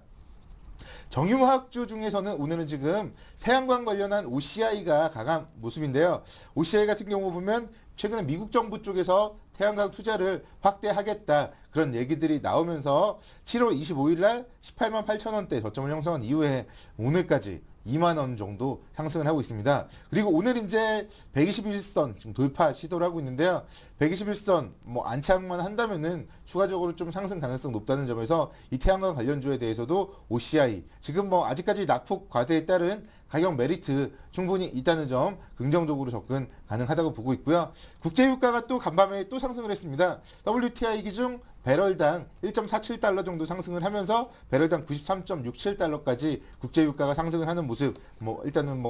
정유화학주 중에서는 오늘은 지금 태양광 관련한 OCI가 강한 모습인데요. OCI 같은 경우 보면 최근에 미국 정부 쪽에서 태양광 투자를 확대하겠다 그런 얘기들이 나오면서 7월 25일 날 18만 8천 원대 저점을 형성한 이후에 오늘까지 2만 원 정도 상승을 하고 있습니다. 그리고 오늘 이제 121선 지금 돌파 시도를 하고 있는데요. 121선 안착만 한다면은 추가적으로 좀 상승 가능성 높다는 점에서 이 태양광 관련주에 대해서도 OCI 지금 아직까지 낙폭 과대에 따른 가격 메리트 충분히 있다는 점 긍정적으로 접근 가능하다고 보고 있고요. 국제유가가 또 간밤에 또 상승을 했습니다. WTI 기준 배럴당 1.47달러 정도 상승을 하면서 배럴당 93.67달러까지 국제유가가 상승을 하는 모습 일단은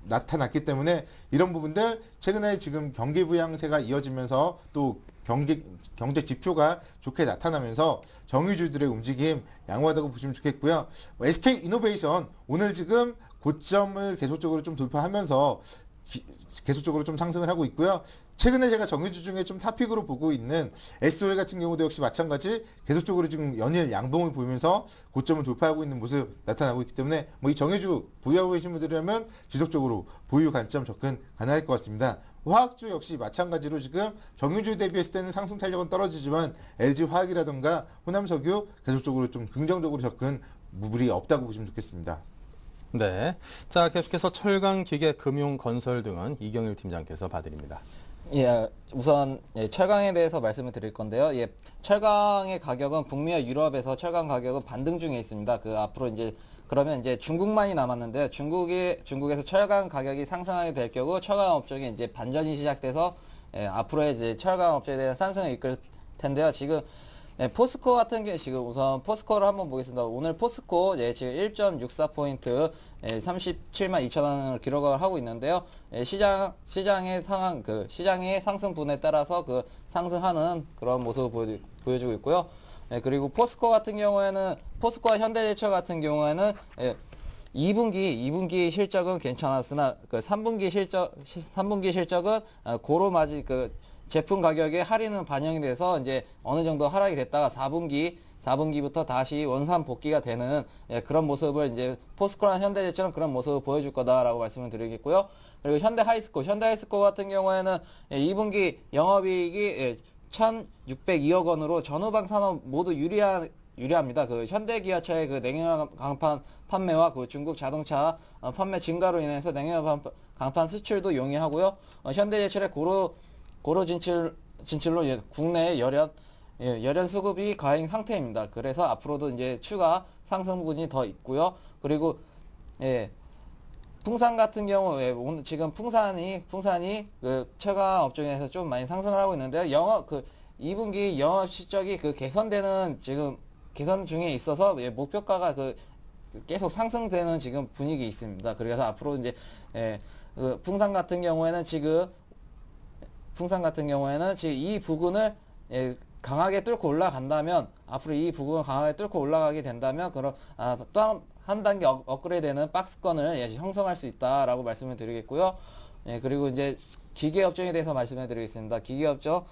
나타났기 때문에 이런 부분들 최근에 지금 경기 부양세가 이어지면서 또 경제 지표가 좋게 나타나면서 정유주들의 움직임 양호하다고 보시면 좋겠고요. SK이노베이션 오늘 지금 고점을 계속적으로 좀 돌파하면서 계속적으로 좀 상승을 하고 있고요. 최근에 제가 정유주 중에 좀 탑픽으로 보고 있는 SOL 같은 경우도 역시 마찬가지 계속적으로 지금 연일 양봉을 보이면서 고점을 돌파하고 있는 모습 나타나고 있기 때문에 이 정유주 보유하고 계신 분들이라면 지속적으로 보유 관점 접근 가능할 것 같습니다. 화학주 역시 마찬가지로 지금 정유주 대비했을 때는 상승 탄력은 떨어지지만 LG화학이라든가 호남석유 계속적으로 좀 긍정적으로 접근 무리 없다고 보시면 좋겠습니다. 네, 자 계속해서 철강, 기계, 금융, 건설 등은 이경일 팀장께서 봐드립니다. 예, 우선 철강에 대해서 말씀을 드릴 건데요. 철강의 가격은 북미와 유럽에서 철강 가격은 반등 중에 있습니다. 앞으로 그러면 중국만이 남았는데요. 중국에서 철강 가격이 상승하게 될 경우 철강 업종에 반전이 시작돼서 앞으로의 철강 업종에 대한 상승을 이끌 텐데요. 지금 포스코 같은 게 지금 우선 포스코를 한번 보겠습니다. 오늘 포스코 지금 1.64포인트 37만 2천 원을 기록을 하고 있는데요. 시장의 상황 시장의 상승분에 따라서 상승하는 그런 모습을 보여주고 있고요. 그리고 포스코 같은 경우에는 포스코와 현대제철 같은 경우에는 2분기 실적은 괜찮았으나 3분기 실적은 고로마지 제품 가격의 할인은 반영이 돼서 어느 정도 하락이 됐다가 4분기부터 다시 원산 복귀가 되는 그런 모습을 포스코랑 현대제철은 그런 모습을 보여줄 거다라고 말씀을 드리겠고요. 그리고 현대하이스코 같은 경우에는 2분기 영업이익이 1,602억 원으로 전후방 산업 모두 유리합니다. 현대기아차의 냉각 강판 판매와 중국 자동차 판매 증가로 인해서 냉각 강판 수출도 용이하고요. 현대제철의 고로 진출로 국내 열연 수급이 가행 상태입니다. 그래서 앞으로도 추가 상승분이 더 있고요. 그리고 풍산 같은 경우 오늘 지금 풍산이 철강 업종에서 좀 많이 상승을 하고 있는데요. 2분기 영업 실적이 개선 중에 있어서 목표가가 계속 상승되는 지금 분위기 있습니다. 그래서 앞으로 풍산 같은 경우에는 지금 이 부근을 강하게 뚫고 올라간다면 앞으로 이 부분을 강하게 뚫고 올라가게 된다면 그럼 또 한 단계 업그레이드되는 박스권을 형성할 수 있다라고 말씀을 드리겠고요. 그리고 기계 업종에 대해서 말씀을 드리겠습니다. 기계 업종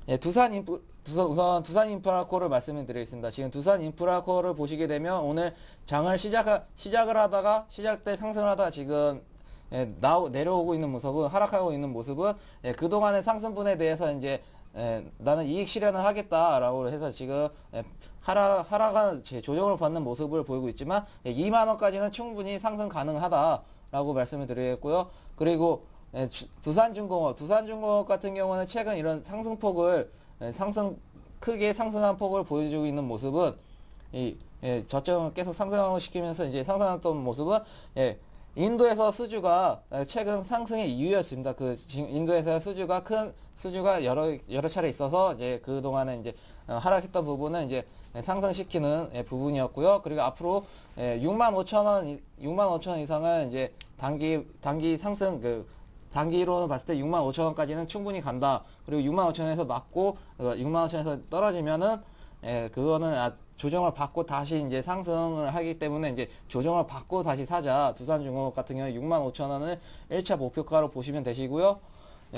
우선 두산 인프라코를 말씀을 드리겠습니다. 지금 두산 인프라코를 보시게 되면 오늘 장을 시작을 하다가 시작 때 상승을 하다가 지금 내려오고 있는 모습은 하락하고 있는 모습은 그동안의 상승분에 대해서 나는 이익 실현을 하겠다라고 해서 지금 하락한 조정을 받는 모습을 보이고 있지만 2만 원까지는 충분히 상승 가능하다라고 말씀을 드리겠고요. 그리고 두산중공업 같은 경우는 최근 이런 상승폭을 크게 상승한 폭을 보여주고 있는 모습은 저점을 계속 상승하고 시키면서 상승했던 모습은 인도에서 수주가 최근 상승의 이유였습니다. 지금 인도에서 수주가 여러 차례 있어서 이제 그 동안에 이제 하락했던 부분은 이제 상승시키는 부분이었고요. 그리고 앞으로 65,000원 이상을 이제 단기 상승 단기로는 봤을 때 65,000원까지는 충분히 간다. 그리고 65,000원에서 맞고 65,000원에서 떨어지면은 그거는 조정을 받고 다시 이제 상승을 하기 때문에 이제 조정을 받고 다시 사자. 두산중공업 같은 경우에 65,000원을 1차 목표가로 보시면 되시고요.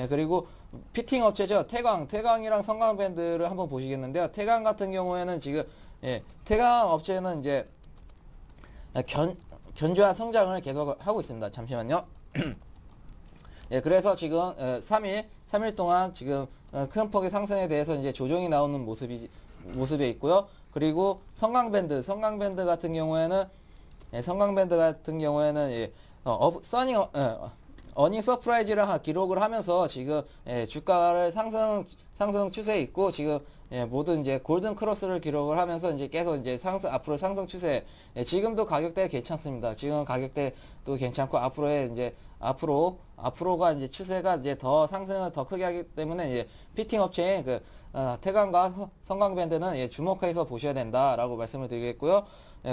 그리고 피팅 업체죠. 태광이랑 성광밴드를 한번 보시겠는데요. 태광 같은 경우에는 지금 태광 업체는 이제 견조한 성장을 계속 하고 있습니다. 잠시만요. 그래서 지금 3일 동안 지금 큰 폭의 상승에 대해서 이제 조정이 나오는 모습에 있고요. 그리고 성광밴드 같은 경우에는 어닝 서프라이즈를 기록을 하면서 지금 주가를 상승 추세에 있고 지금 모든 이제 골든 크로스를 기록을 하면서 이제 계속 이제 앞으로 상승 추세. 지금도 가격대 괜찮습니다. 지금 가격대도 괜찮고 앞으로가 이제 추세가 이제 더 상승을 더 크게 하기 때문에 이제 피팅 업체인 태광과 성광밴드는 주목해서 보셔야 된다라고 말씀을 드리겠고요.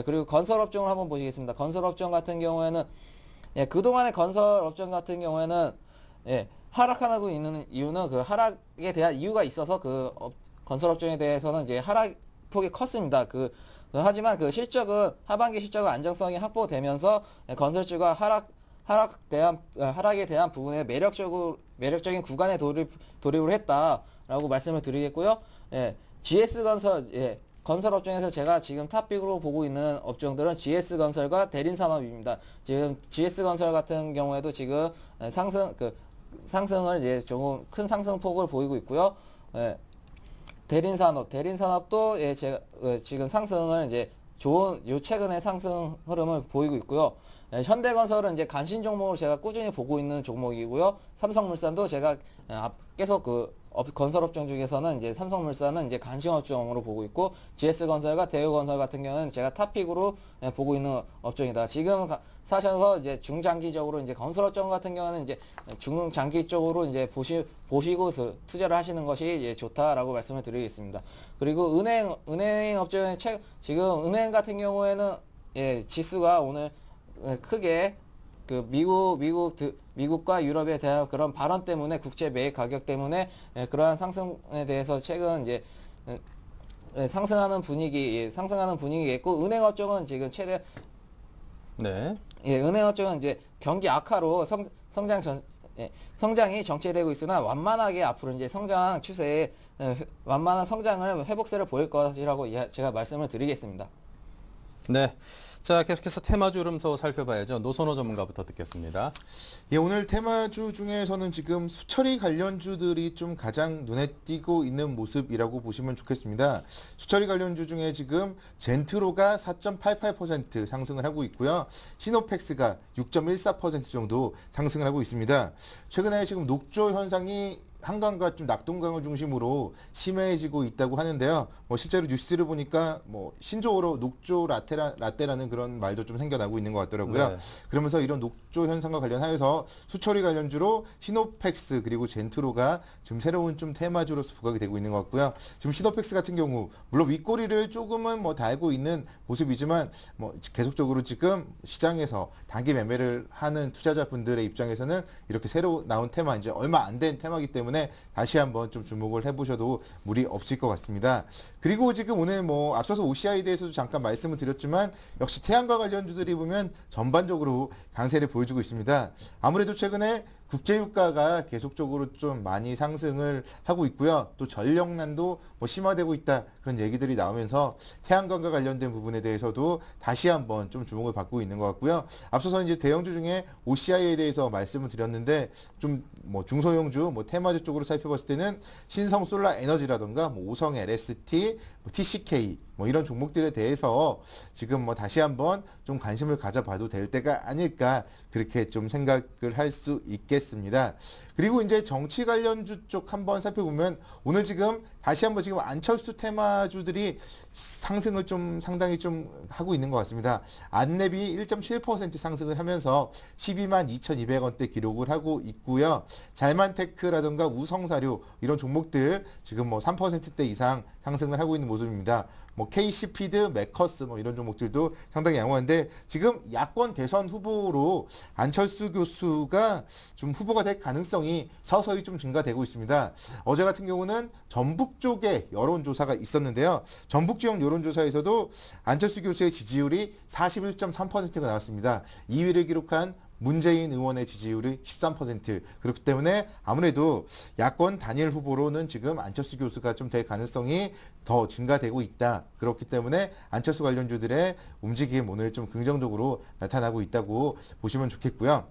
그리고 건설업종을 한번 보시겠습니다. 건설업종 같은 경우에는 그동안의 건설업종 같은 경우에는 하락하고 있는 이유는 그 하락에 대한 이유가 있어서 건설업종에 대해서는 이제 하락폭이 컸습니다. 하지만 하반기 실적은 안정성이 확보되면서 건설주가 하락에 대한 부분에 매력적인 구간에 돌입을 했다라고 말씀을 드리겠고요. GS건설, 건설업종에서 제가 지금 탑픽으로 보고 있는 업종들은 GS건설과 대린산업입니다. 지금 GS건설 같은 경우에도 지금 상승을 이제 조금 큰 상승폭을 보이고 있고요. 대린산업도 지금 상승을 이제 최근에 상승 흐름을 보이고 있고요. 현대건설은 이제 간신 종목으로 제가 꾸준히 보고 있는 종목이고요. 삼성물산도 제가 계속 건설업종 중에서는 이제 삼성물산은 이제 간신업종으로 보고 있고 GS건설과 대우건설 같은 경우는 제가 탑픽으로 보고 있는 업종이다. 지금 사셔서 이제 중장기적으로 이제 건설업종 같은 경우는 이제 중장기 쪽으로 이제 보시고 투자를 하시는 것이 좋다라고 말씀을 드리겠습니다. 그리고 은행 업종에 지금 은행 같은 경우에는 지수가 오늘 크게 미국과 유럽에 대한 그런 발언 때문에 국제 매입 가격 때문에 그러한 상승에 대해서 최근 이제 상승하는 분위기겠고 은행업종은 지금 최대 은행업종은 이제 경기 악화로 성장이 정체되고 있으나 완만하게 앞으로 이제 성장 추세에 완만한 성장을 회복세를 보일 것이라고 제가 말씀을 드리겠습니다. 네. 자, 계속해서 테마주 흐름서 살펴봐야죠. 노선호 전문가부터 듣겠습니다. 오늘 테마주 중에서는 지금 수처리 관련주들이 좀 가장 눈에 띄고 있는 모습이라고 보시면 좋겠습니다. 수처리 관련주 중에 지금 젠트로가 4.88% 상승을 하고 있고요. 시노펙스가 6.14% 정도 상승을 하고 있습니다. 최근에 지금 녹조 현상이 한강과 좀 낙동강을 중심으로 심해지고 있다고 하는데요. 실제로 뉴스를 보니까 신조어로 녹조 라떼라는 그런 말도 좀 생겨나고 있는 것 같더라고요. 그러면서 이런 녹조 현상과 관련하여서 수처리 관련주로 시노펙스 그리고 젠트로가 지금 새로운 좀 테마주로서 부각이 되고 있는 것 같고요. 지금 시노펙스 같은 경우 물론 윗꼬리를 조금은 달고 있는 모습이지만 계속적으로 지금 시장에서 단기 매매를 하는 투자자분들의 입장에서는 이렇게 새로 나온 테마, 이제 얼마 안 된 테마이기 때문에 다시 한번 좀 주목을 해보셔도 무리 없을 것 같습니다. 그리고 지금 오늘 앞서서 OCI에 대해서도 잠깐 말씀을 드렸지만 역시 태양광 관련주들이 보면 전반적으로 강세를 보여주고 있습니다. 아무래도 최근에 국제유가가 계속적으로 좀 많이 상승을 하고 있고요. 또 전력난도 심화되고 있다 그런 얘기들이 나오면서 태양광과 관련된 부분에 대해서도 다시 한번 좀 주목을 받고 있는 것 같고요. 앞서서 이제 대형주 중에 OCI에 대해서 말씀을 드렸는데 좀 중소형주 테마주 쪽으로 살펴봤을 때는 신성솔라에너지라던가 오성 LST, TCK 이런 종목들에 대해서 지금 다시 한번 좀 관심을 가져봐도 될 때가 아닐까 그렇게 좀 생각을 할 수 있겠습니다. 그리고 이제 정치 관련주 쪽 한번 살펴보면 오늘 지금 다시 한번 지금 안철수 테마주들이 상승을 좀 상당히 좀 하고 있는 것 같습니다. 안랩이 1.7% 상승을 하면서 12만 2,200원대 기록을 하고 있고요. 잘만테크라든가 우성사료 이런 종목들 지금 뭐 3%대 이상 상승을 하고 있는 모습입니다. 뭐 KC피드, 메커스 뭐 이런 종목들도 상당히 양호한데 지금 야권 대선 후보로 안철수 교수가 좀 후보가 될 가능성이 서서히 좀 증가되고 있습니다. 어제 같은 경우는 전북 쪽에 여론조사가 있었는데요. 전북 지역 여론조사에서도 안철수 교수의 지지율이 41.3%가 나왔습니다. 2위를 기록한 문재인 의원의 지지율이 13%. 그렇기 때문에 아무래도 야권 단일 후보로는 지금 안철수 교수가 좀 될 가능성이 더 증가되고 있다. 그렇기 때문에 안철수 관련주들의 움직임 오늘 좀 긍정적으로 나타나고 있다고 보시면 좋겠고요.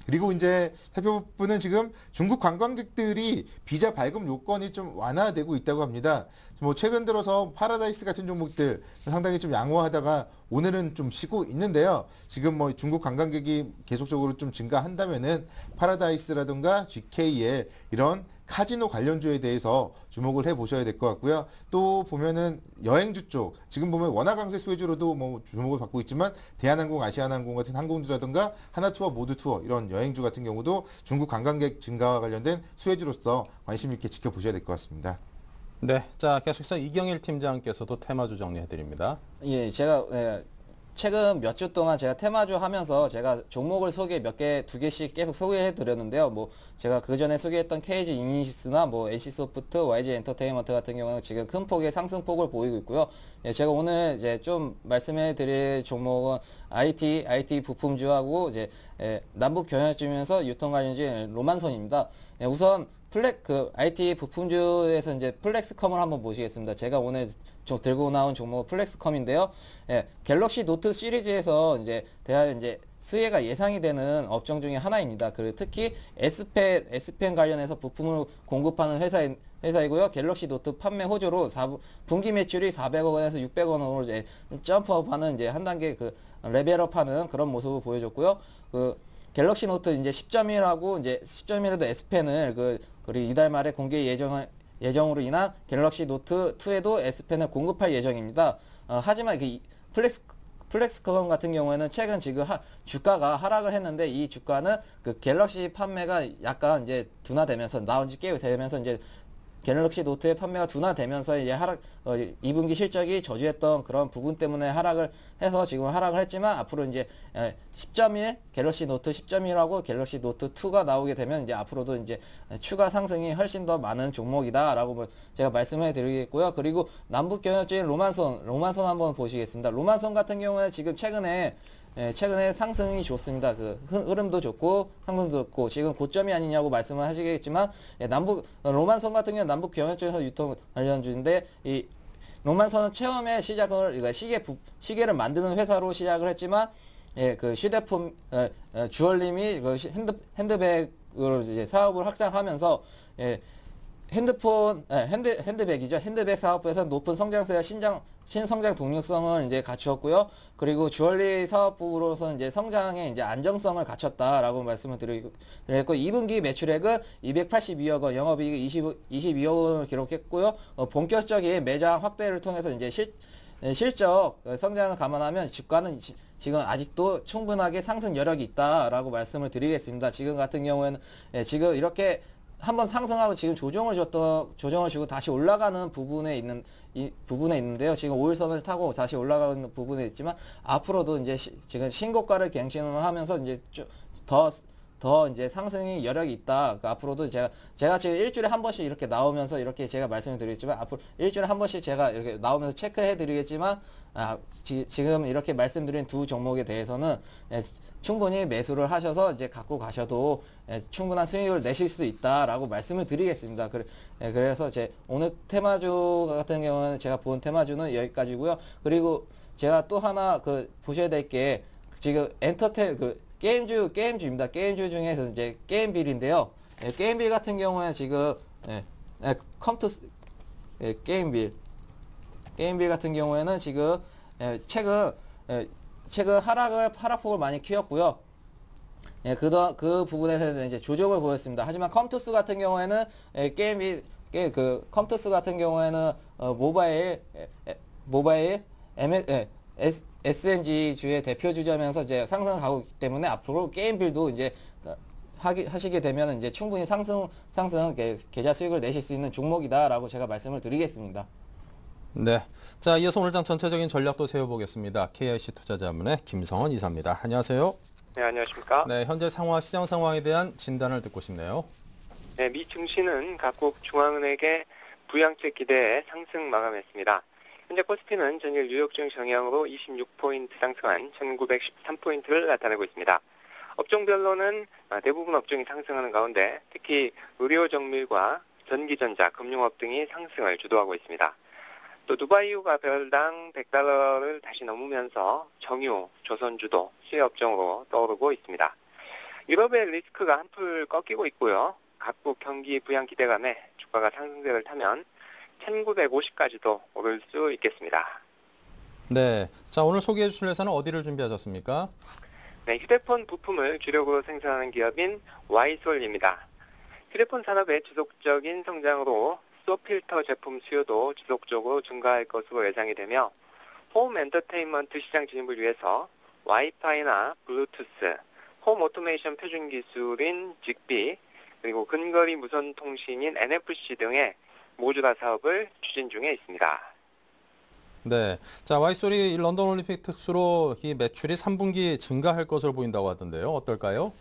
그리고 이제 살펴볼 부분은 지금 중국 관광객들이 비자 발급 요건이 좀 완화되고 있다고 합니다. 뭐 최근 들어서 파라다이스 같은 종목들 상당히 좀 양호하다가 오늘은 좀 쉬고 있는데요. 지금 뭐 중국 관광객이 계속적으로 좀 증가한다면은 파라다이스라든가 GK의 이런 카지노 관련주에 대해서 주목을 해보셔야 될 것 같고요. 또 보면은 여행주 쪽, 지금 보면 원화 강세 수혜주로도 뭐 주목을 받고 있지만 대한항공, 아시아나항공 같은 항공주라든가 하나투어, 모두투어 이런 여행주 같은 경우도 중국 관광객 증가와 관련된 수혜주로서 관심 있게 지켜보셔야 될 것 같습니다. 네, 자 계속해서 이경일 팀장께서도 테마주 정리해드립니다. 예, 제가 최근 몇 주 동안 제가 테마주 하면서 제가 종목을 두 개씩 계속 소개해 드렸는데요. 뭐 제가 그 전에 소개했던 KG 이니시스나 뭐 NC소프트, YG 엔터테인먼트 같은 경우는 지금 큰 폭의 상승폭을 보이고 있고요. 예, 제가 오늘 이제 좀 말씀해 드릴 종목은 IT 부품주하고 이제 남북 경협주면서 유통 관련주인 로만손입니다. 예, 우선 IT 부품주에서 이제 플렉스컴을 한번 보시겠습니다. 제가 오늘 들고 나온 종목은 플렉스컴인데요. 예, 갤럭시 노트 시리즈에서 이제 수혜가 예상이 되는 업종 중에 하나입니다. 그리고 특히 S펜 관련해서 부품을 공급하는 회사이고요. 갤럭시 노트 판매 호조로 분기 매출이 400억 원에서 600억 원으로 이제 점프업하는 이제 한 단계 그 레벨업하는 그런 모습을 보여줬고요. 갤럭시 노트 이제 10.1하고 이제 10.1에도 S펜을 그리고 이달 말에 공개 예정으로 인한 갤럭시 노트 2에도 S펜을 공급할 예정입니다. 하지만 플렉스컴 같은 경우에는 최근 지금 주가가 하락을 했는데 이 주가는 그 갤럭시 판매가 약간 이제 둔화되면서 나온 지 꽤 되면서 이제 갤럭시 노트의 판매가 둔화되면서 이제 2분기 실적이 저조했던 그런 부분 때문에 하락을 해서 지금 하락을 했지만 앞으로 이제 10.1 갤럭시 노트 10.1하고 갤럭시 노트 2가 나오게 되면 이제 앞으로도 이제 추가 상승이 훨씬 더 많은 종목이다라고 제가 말씀해 드리겠고요. 그리고 남북 경협주인 로만손 한번 보시겠습니다. 로만손 같은 경우는 지금 최근에 상승이 좋습니다. 그 흐름도 좋고 상승도 좋고 지금 고점이 아니냐고 말씀을 하시겠지만 로만선 같은 경우는 남북 경협주에서 유통 관련주인데 이 로만선은 처음에 시작을 시계를 만드는 회사로 시작을 했지만 그 휴대폰 주얼리 그 핸드백으로 이제 사업을 확장하면서 핸드백이죠. 핸드백 사업부에서 높은 성장세와 신성장 동력성을 이제 갖추었고요. 그리고 주얼리 사업부로서 이제 성장의 이제 안정성을 갖췄다라고 말씀을 드렸고 2분기 매출액은 282억 원, 영업이익 22억 원을 기록했고요. 본격적인 매장 확대를 통해서 이제 실적 성장을 감안하면 주가는 지금 아직도 충분하게 상승 여력이 있다라고 말씀을 드리겠습니다. 지금 같은 경우에는 지금 이렇게 한번 상승하고 지금 조정을 주고 다시 올라가는 부분에 있는데요. 지금 5일선을 타고 다시 올라가는 부분에 있지만 앞으로도 이제 지금 신고가를 갱신을 하면서 이제 더 이제 상승이 여력이 있다. 그러니까 앞으로도 제가 지금 일주일에 한 번씩 이렇게 나오면서 이렇게 제가 말씀을 드리겠지만 앞으로 일주일에 한 번씩 제가 이렇게 나오면서 체크해 드리겠지만 지금 이렇게 말씀드린 두 종목에 대해서는 충분히 매수를 하셔서 이제 갖고 가셔도 충분한 수익을 내실 수 있다라고 말씀을 드리겠습니다. 그래서 오늘 테마주 같은 경우는 제가 본 테마주는 여기까지고요. 그리고 제가 또 하나 보셔야 될 게 지금 게임주입니다. 게임주 중에서 이제 게임빌인데요. 게임빌 같은 경우에 지금 게임빌 같은 경우에는 지금 최근 하락폭을 많이 키웠고요. 그 부분에서 이제 조정을 보였습니다. 하지만 컴투스 같은 경우에는 그 컴투스 같은 경우에는 모바일 SNG 주의 대표 주자면서 이제 상승하고 있기 때문에 앞으로 게임빌도 이제 하시게 되면 이제 충분히 상승 계좌 수익을 내실 수 있는 종목이다라고 제가 말씀을 드리겠습니다. 네. 자, 이어서 오늘 장 전체적인 전략도 세워보겠습니다. KIC 투자자문의 김성원 이사입니다. 안녕하세요. 네, 안녕하십니까. 네, 현재 시장 상황에 대한 진단을 듣고 싶네요. 네, 미 증시는 각국 중앙은행의 부양책 기대에 상승 마감했습니다. 현재 코스피는 전일 뉴욕 증시 영향으로 26포인트 상승한 1913포인트를 나타내고 있습니다. 업종별로는 대부분 업종이 상승하는 가운데 특히 의료 정밀과 전기전자, 금융업 등이 상승을 주도하고 있습니다. 또 두바이유가 별당 100달러를 다시 넘으면서 정유, 조선주도, 수혜업종으로 떠오르고 있습니다. 유럽의 리스크가 한풀 꺾이고 있고요. 각국 경기 부양 기대감에 주가가 상승세를 타면 1950까지도 오를 수 있겠습니다. 네. 자, 오늘 소개해 주실 회사는 어디를 준비하셨습니까? 네, 휴대폰 부품을 주력으로 생산하는 기업인 와이솔입니다. 휴대폰 산업의 지속적인 성장으로 소필터 제품 수요도 지속적으로 증가할 것으로 예상이 되며 홈 엔터테인먼트 시장 진입을 위해서 와이파이나 블루투스, 홈 오토메이션 표준 기술인 직비, 그리고 근거리 무선 통신인 NFC 등의 모듈화 사업을 추진 중에 있습니다. 네. 자, 와이솔이 런던 올림픽 특수로 이 매출이 3분기 증가할 것으로 보인다고 하던데요. 어떨까요?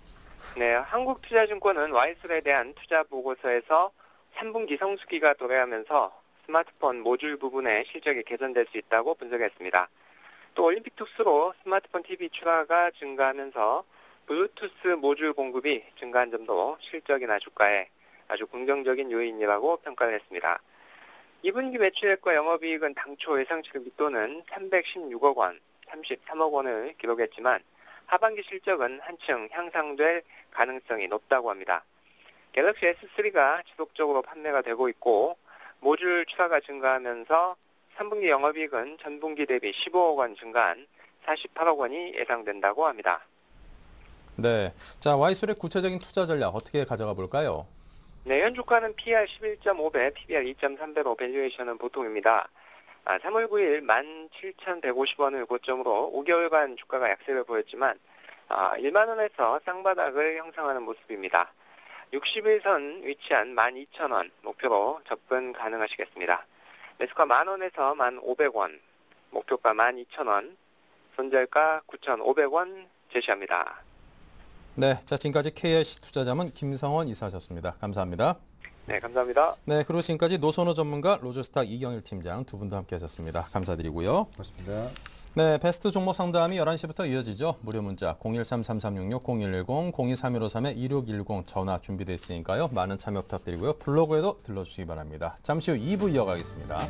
네, 한국투자증권은 와이솔에 대한 투자 보고서에서 3분기 성수기가 도래하면서 스마트폰 모듈 부분의 실적이 개선될 수 있다고 분석했습니다. 또 올림픽 특수로 스마트폰 TV 출하가 증가하면서 블루투스 모듈 공급이 증가한 점도 실적이나 주가에 아주 긍정적인 요인이라고 평가를 했습니다. 2분기 매출액과 영업이익은 당초 예상치를 밑도는 316억 원, 33억 원을 기록했지만 하반기 실적은 한층 향상될 가능성이 높다고 합니다. 갤럭시 S3가 지속적으로 판매가 되고 있고 모듈 출하가 증가하면서 3분기 영업이익은 전분기 대비 15억 원 증가한 48억 원이 예상된다고 합니다. 네. 자, 와이솔의 구체적인 투자 전략 어떻게 가져가 볼까요? 네, 현 주가는 PR 11.5배, PBR 2.3배로 밸류에이션은 보통입니다. 3월 9일 17,150원을 고점으로 5개월간 주가가 약세를 보였지만 1만 원에서 쌍바닥을 형성하는 모습입니다. 60일선 위치한 12,000원 목표로 접근 가능하시겠습니다. 매수가 만원에서 1,500원, 목표가 12,000원, 손절가 9,500원 제시합니다. 네, 자, 지금까지 KIC 투자자문 김성원 이사셨습니다. 감사합니다. 네, 감사합니다. 네, 그리고 지금까지 노선호 전문가 로저스탁 이경일 팀장 두 분도 함께하셨습니다. 감사드리고요. 고맙습니다. 네, 베스트 종목 상담이 11시부터 이어지죠. 무료 문자 013-3366-0110, 023153-2610 전화 준비되어 있으니까요. 많은 참여 부탁드리고요. 블로그에도 들러주시기 바랍니다. 잠시 후 2부 이어가겠습니다.